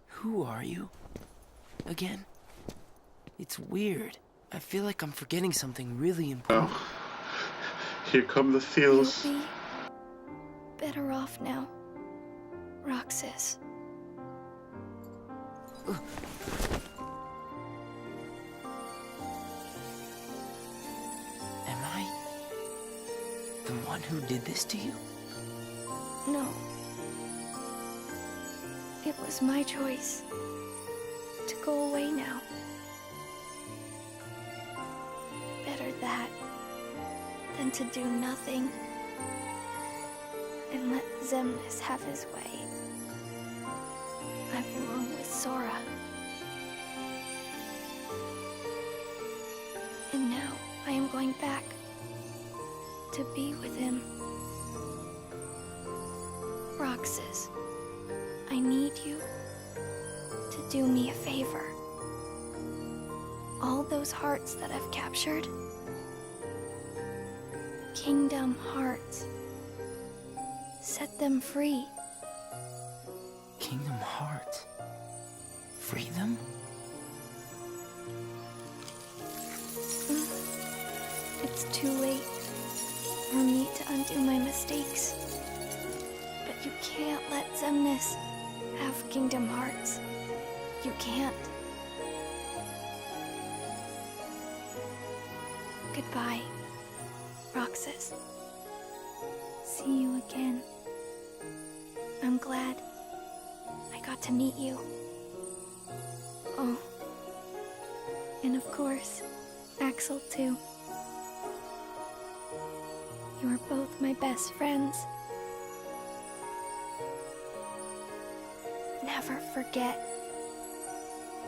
Who are you? Again? It's weird. I feel like I'm forgetting something really important. Oh, here come the feels. You'll be better off now, Roxas. Am I the one who did this to you? No. It was my choice to go away now. Better that than to do nothing and let Xemnas have his way. I belong with Sora. And now I am going back to be with him. Roxas, I need you to do me a favor. All those hearts that I've captured, Kingdom Hearts, set them free. Kingdom Hearts? Free them? It's too late for me to undo my mistakes. But you can't let Xemnas have Kingdom Hearts. You can't. Goodbye, Roxas. See you again. I'm glad I got to meet you. Oh, and of course, Axel too. You are both my best friends. Never forget.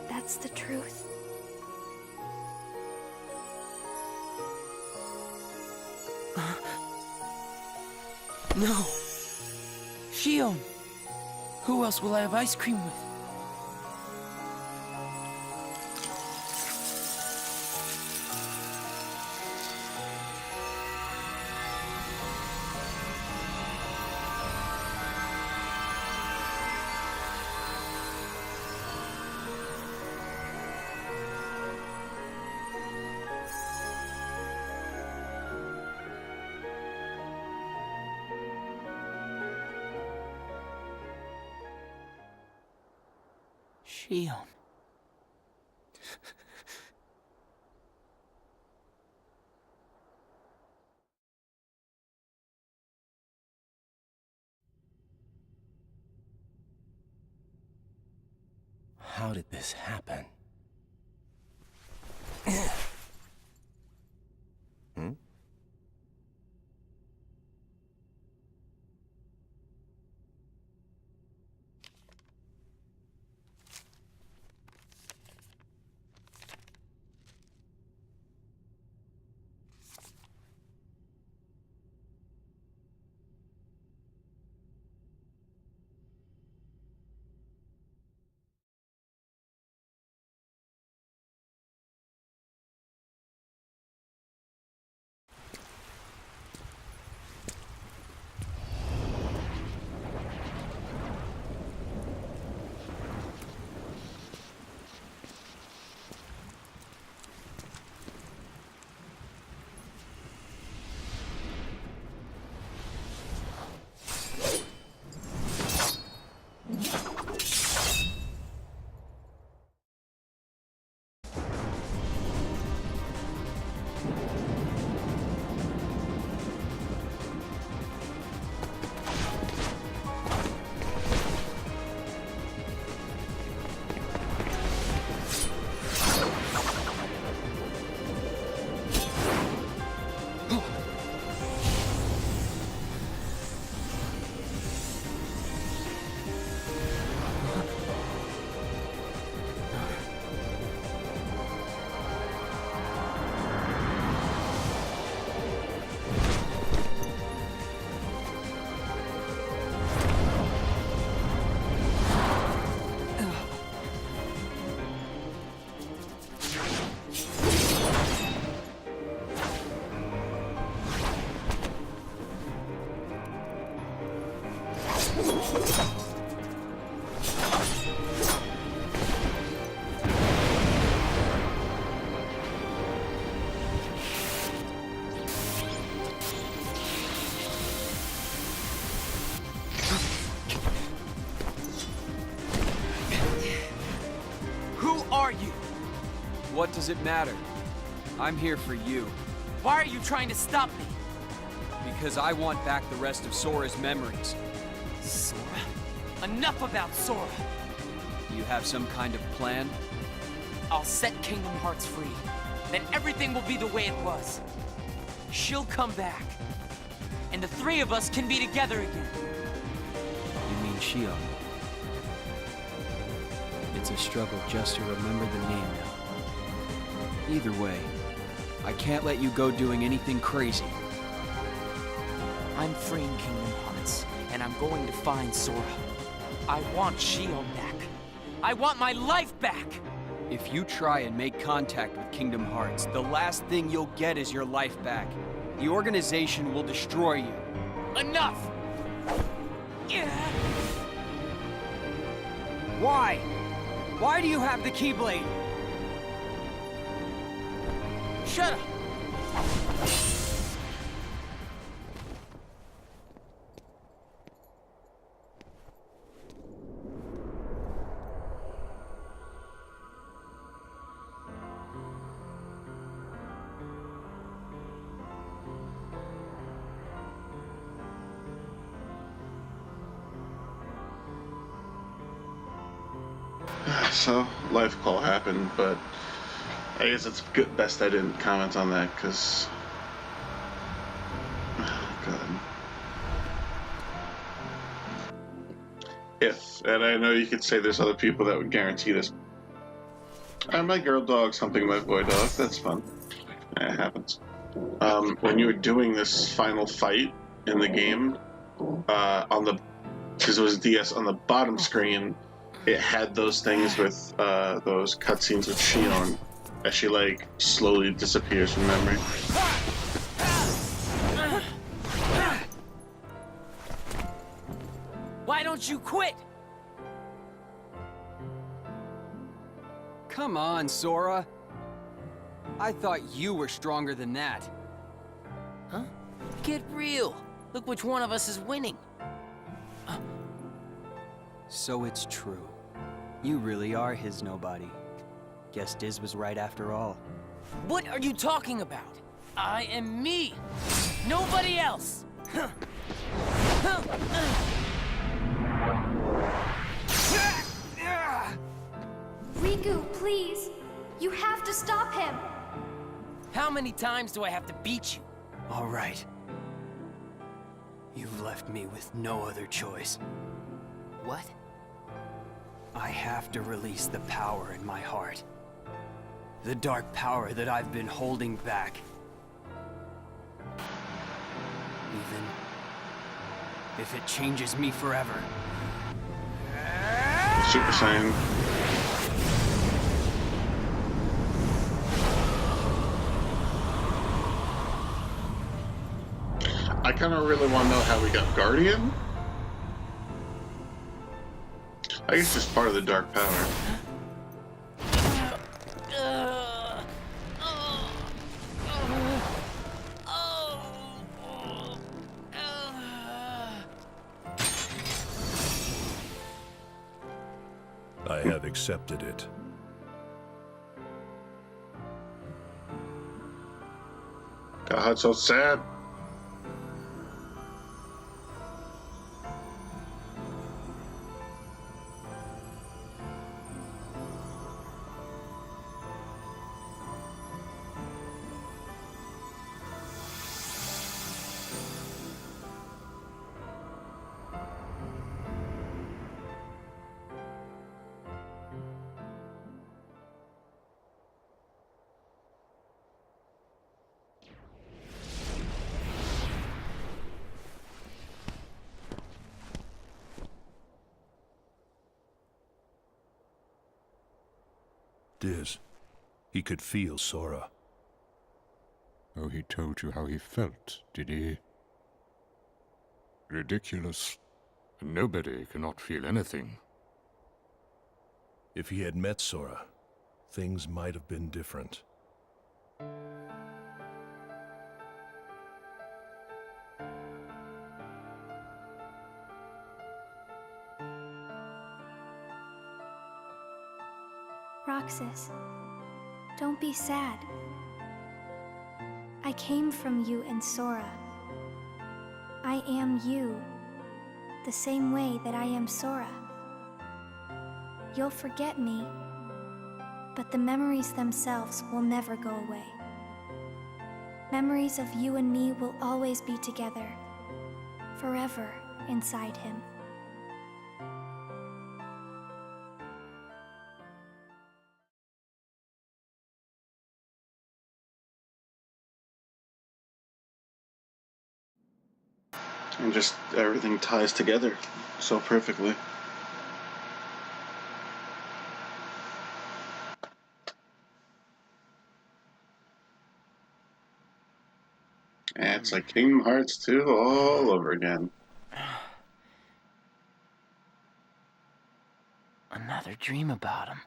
That's the truth. No! Shion! Who else will I have ice cream with? Shion. How did this happen? Hmm? What does it matter? I'm here for you. Why are you trying to stop me? Because I want back the rest of Sora's memories. Sora? Enough about Sora! You have some kind of plan? I'll set Kingdom Hearts free. Then everything will be the way it was. She'll come back. And the three of us can be together again. You mean Shion? It's a struggle just to remember the name now. Either way, I can't let you go doing anything crazy. I'm freeing Kingdom Hearts, and I'm going to find Sora. I want Shion back. I want my life back! If you try and make contact with Kingdom Hearts, the last thing you'll get is your life back. The organization will destroy you. Enough! Why? Why do you have the Keyblade? Shut up! So, life call happened, but I guess it's good, best I didn't comment on that, because... God. If, and I know you could say there's other people that would guarantee this. My girl dog's humping my boy dog, that's fun. It happens. When you were doing this final fight in the game, on the... because it was DS, on the bottom screen, it had those things with those cutscenes with Shion as she like slowly disappears from memory. Why don't you quit? Come on, Sora. I thought you were stronger than that. Huh? Get real. Look which one of us is winning. So it's true. You really are his nobody. Guess Diz was right after all. What are you talking about? I am me. Nobody else. Riku, please! You have to stop him! How many times do I have to beat you? All right. You've left me with no other choice. What? I have to release the power in my heart. The dark power that I've been holding back. Even if it changes me forever. Super Saiyan. I kind of really want to know how we got Guardian. I guess it's part of the dark power. I have accepted it. God, so sad. Diz, he could feel Sora. Oh, he told you how he felt, did he? Ridiculous. Nobody cannot feel anything. If he had met Sora, things might have been different. Roxas, don't be sad. I came from you and Sora. I am you, the same way that I am Sora. You'll forget me, but the memories themselves will never go away. Memories of you and me will always be together, forever inside him. And just everything ties together so perfectly. And it's like Kingdom Hearts 2 all over again. Another dream about him.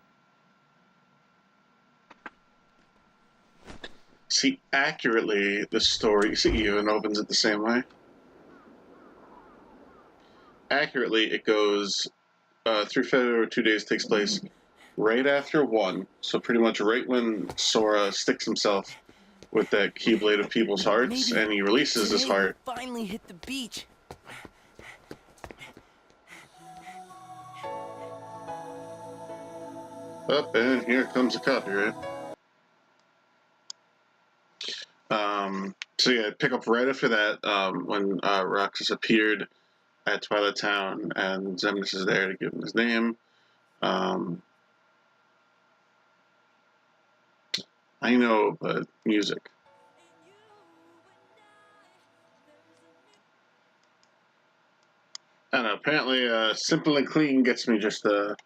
See, accurately, the story, see, even opens it the same way. Accurately, it goes, 3 February 2 days takes place right after 1, so pretty much right when Sora sticks himself with that Keyblade of People's Hearts, and he releases his heart. Finally hit the beach. Up, and here comes the copyright. So yeah, pick up right after that, when Roxas appeared at Twilight Town, and Xemnas is there to give him his name. I know, but music. I don't know, apparently Simple and Clean gets me just a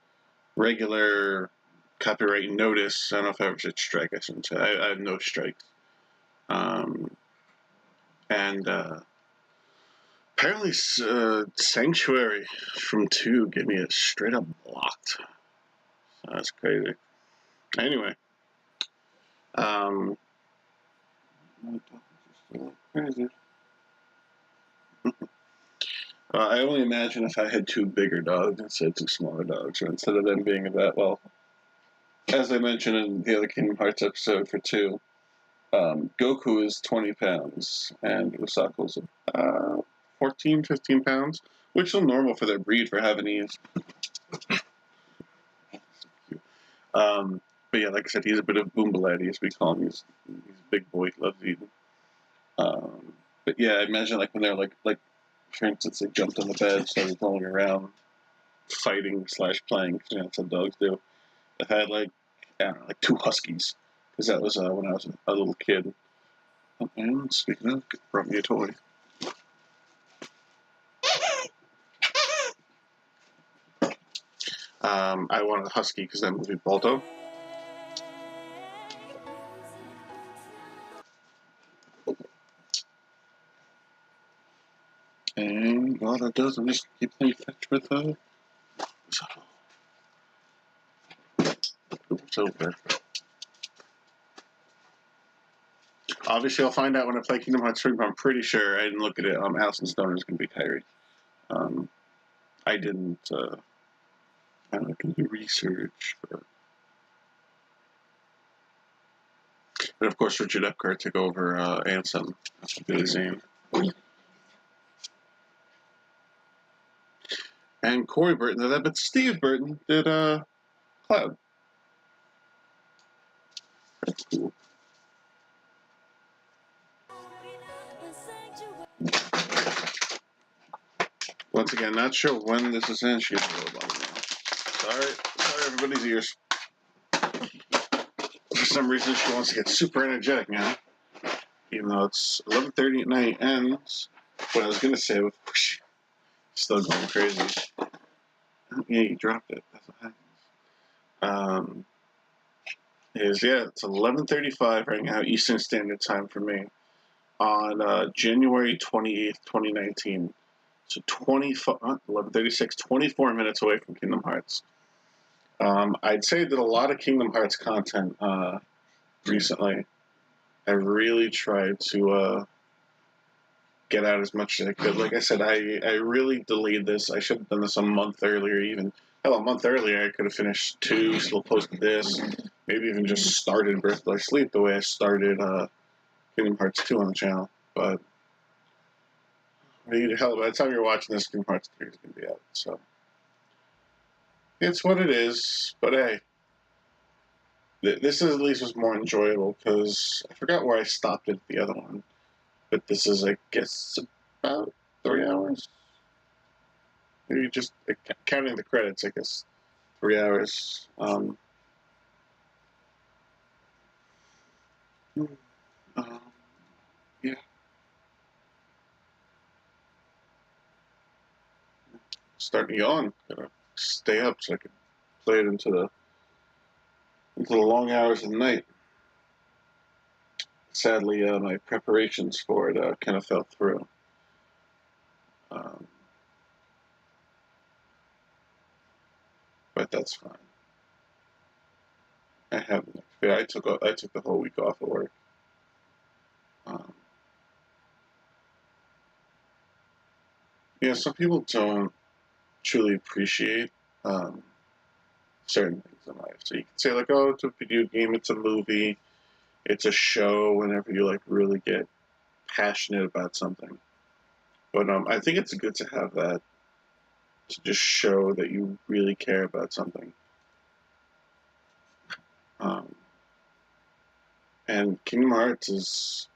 regular copyright notice. I don't know if I ever should strike, I shouldn't say. I have no strikes. And apparently Sanctuary from 2 get me a straight up blocked. So that's crazy. Anyway. Crazy. I only imagine if I had two bigger dogs instead of two smaller dogs, or instead of them being about, well, as I mentioned in the other Kingdom Hearts episode for 2, Goku is 20 pounds, and Usako's 14, 15 pounds, which is normal for their breed for Havanese. But yeah, like I said, he's a bit of Boombalatti, as we call him. He's a big boy, he loves eating. But yeah, I imagine like when they're like for instance, they jumped on the bed, started rolling around, fighting / playing. You know, that's what dogs do. I've had like, I don't know, like 2 huskies, because that was when I was a little kid. And speaking of, brought me a toy. I wanted a husky because that movie Balto. And all that does is just keep playing fetch with it's over. Obviously, I'll find out when I play Kingdom Hearts 3, but I'm pretty sure I didn't look at it. Allison Stoner is going to be Kyrie. I didn't do the research, but of course, Richard Epcar took over Ansem. That's Billy Zane. And Corey Burton did that, but Steve Burton did Cloud. That's cool. Once again, not sure when this is in. She's sorry, everybody's ears. For some reason, she wants to get super energetic now, even though it's 11:30 at night. And what I was gonna say with still going crazy. Yeah, you dropped it. That's what happens. It's 11:35 right now, Eastern Standard Time for me, on January 28th, 2019. So 11:36, 24 minutes away from Kingdom Hearts. I'd say that a lot of Kingdom Hearts content recently. I really tried to get out as much as I could. Like I said, I really delayed this. I should have done this a month earlier even. Hell, a month earlier I could have finished 2, still posted this, maybe even just started Birth by Sleep the way I started Kingdom Hearts 2 on the channel. But hell, by the time you're watching this, Kingdom Hearts 3 is going to be out. So it's what it is. But hey, this is at least was more enjoyable because I forgot where I stopped at the other one. But this is, I guess, about 3 hours. Maybe just counting the credits, I guess, 3 hours. Yeah. Starting to yawn. Gotta stay up so I can play it into the long hours of the night. Sadly, my preparations for it kind of fell through. But that's fine. I have I took the whole week off of work. Yeah, some people don't truly appreciate certain things in life. So you can say like, oh, it's a video game, it's a movie, it's a show. Whenever you like really get passionate about something, but I think it's good to have that to just show that you really care about something. And Kingdom Hearts is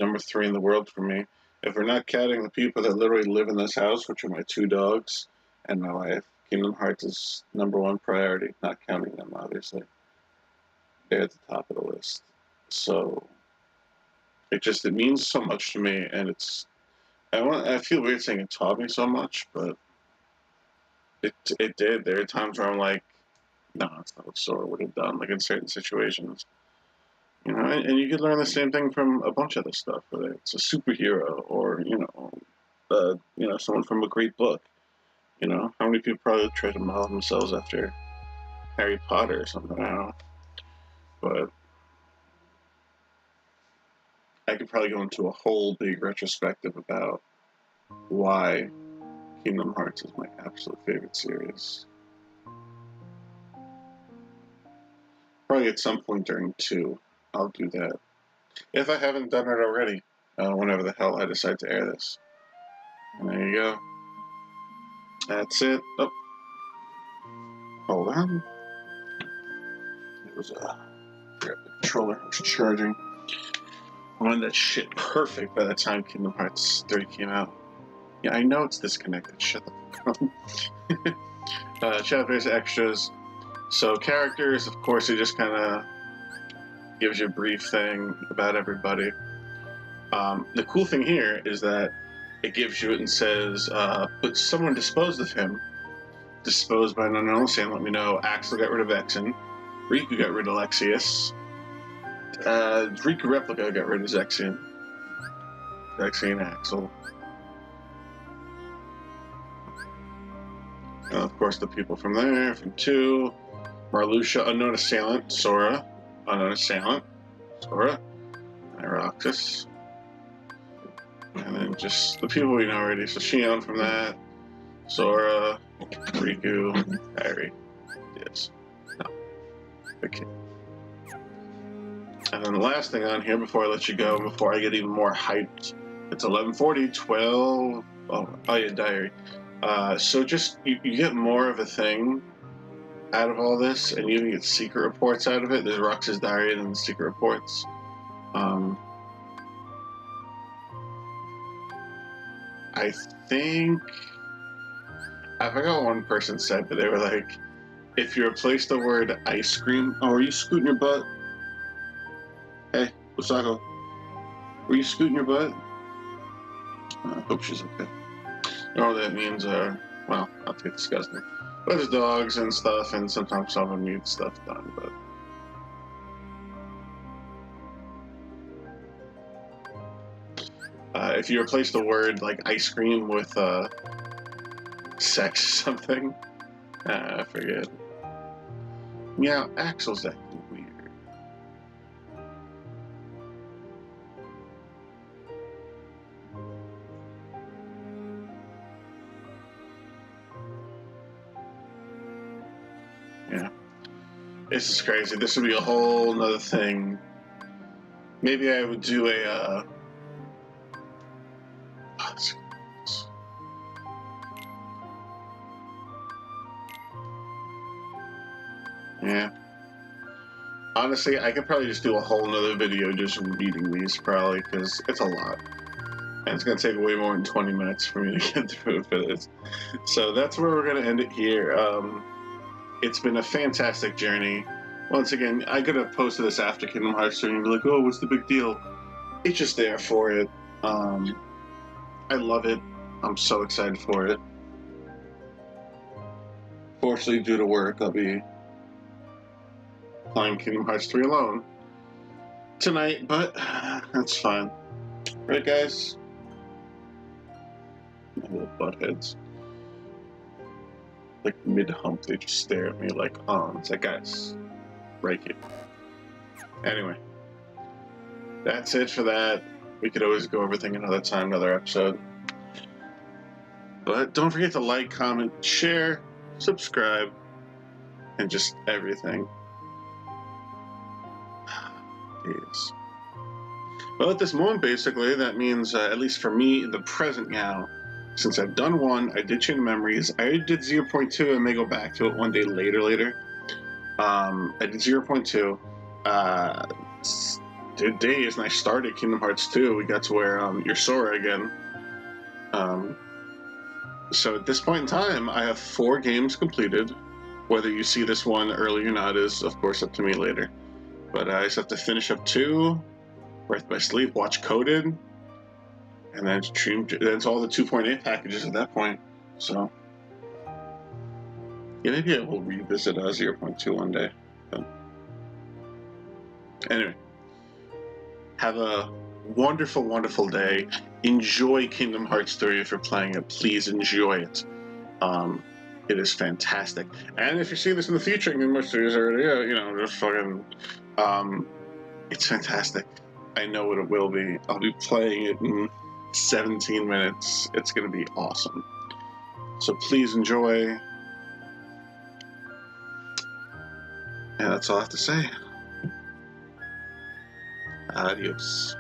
number 3 in the world for me. If we're not counting the people that literally live in this house, which are my 2 dogs and my wife, Kingdom Hearts is number 1 priority, not counting them, obviously. They're at the top of the list. So it means so much to me, and I feel weird saying it taught me so much, but it did. There are times where I'm like, no, that's not what Sora would have done, like in certain situations. You know, and you could learn the same thing from a bunch of other stuff, whether it's a superhero or, someone from a great book. You know, how many people probably try to model themselves after Harry Potter or something, I don't know. But I could probably go into a whole big retrospective about why Kingdom Hearts is my absolute favorite series. Probably at some point during 2, I'll do that. If I haven't done it already, whenever the hell I decide to air this. And there you go. That's it. Oh. Hold on. It was the controller was charging. I wanted that shit perfect by the time Kingdom Hearts 3 came out. Yeah, I know it's disconnected. Shut the fuck up. Chapters, extras. So characters, of course, it just kind of gives you a brief thing about everybody. The cool thing here is that it gives you it and says, but someone disposed of him. Disposed by an unknown saying, let me know. Axel got rid of Exen. Riku got rid of Lexius. Riku Replica got rid of Zexion. Zexion Axel. And of course, the people from there, from 2. Marluxia, Unknown Assailant. Sora, Unknown Assailant. Sora. Roxas. And then just the people we know already. So Shion from that. Sora. Riku. Kairi. Yes. No. Okay. And then the last thing on here before I let you go, before I get even more hyped, it's 11:40, 12. Oh yeah, diary. So just you get more of a thing out of all this, and you even get secret reports out of it. There's Rox's diary and then the secret reports. I think I forgot what one person said, but they were like, if you replace the word ice cream, oh, are you scooting your butt? Hey, Osako, were you scooting your butt? I hope she's okay. You know what that means? Well, not to get disgusting. But there's dogs and stuff, and sometimes some of them need stuff done, but. If you replace the word like ice cream with sex or something, I forget. Yeah, Axel's acting weird. Yeah. This is crazy. This would be a whole nother thing. Maybe I would do a yeah. Honestly, I could probably just do a whole nother video just reading these, probably, because it's a lot. And it's going to take way more than 20 minutes for me to get through for this. So that's where we're going to end it here. It's been a fantastic journey. Once again, I could have posted this after Kingdom Hearts 3 and be like, oh, what's the big deal? It's just there for it. I love it. I'm so excited for it. Fortunately, due to work, I'll be playing Kingdom Hearts 3 alone tonight, but that's fine. Right, guys? My little buttheads. Like mid-hump, they just stare at me like, oh, it's like, guys, break it. Anyway, that's it for that. We could always go everything another time, another episode. But don't forget to like, comment, share, subscribe, and just everything. Jeez. Well, at this moment, basically, that means, at least for me, in the present now, since I've done 1, I did change memories. I did 0.2, I may go back to it one day later. I did 0.2. Did days, and I started Kingdom Hearts 2. We got to where you're Sora again. So at this point in time, I have 4 games completed. Whether you see this one early or not is, of course, up to me later. But I just have to finish up 2, Breath by Sleep, watch Coded, and then stream. That's all the 2.8 packages at that point. So, yeah, maybe I will revisit 0.2 one day. But anyway, have a wonderful, wonderful day. Enjoy Kingdom Hearts 3 if you're playing it. Please enjoy it. It is fantastic. And if you see this in the future, Kingdom Hearts 3 is already, just fucking, it's fantastic. I know what it will be. I'll be playing it in 17 minutes. It's going to be awesome. So please enjoy. And that's all I have to say. Adios.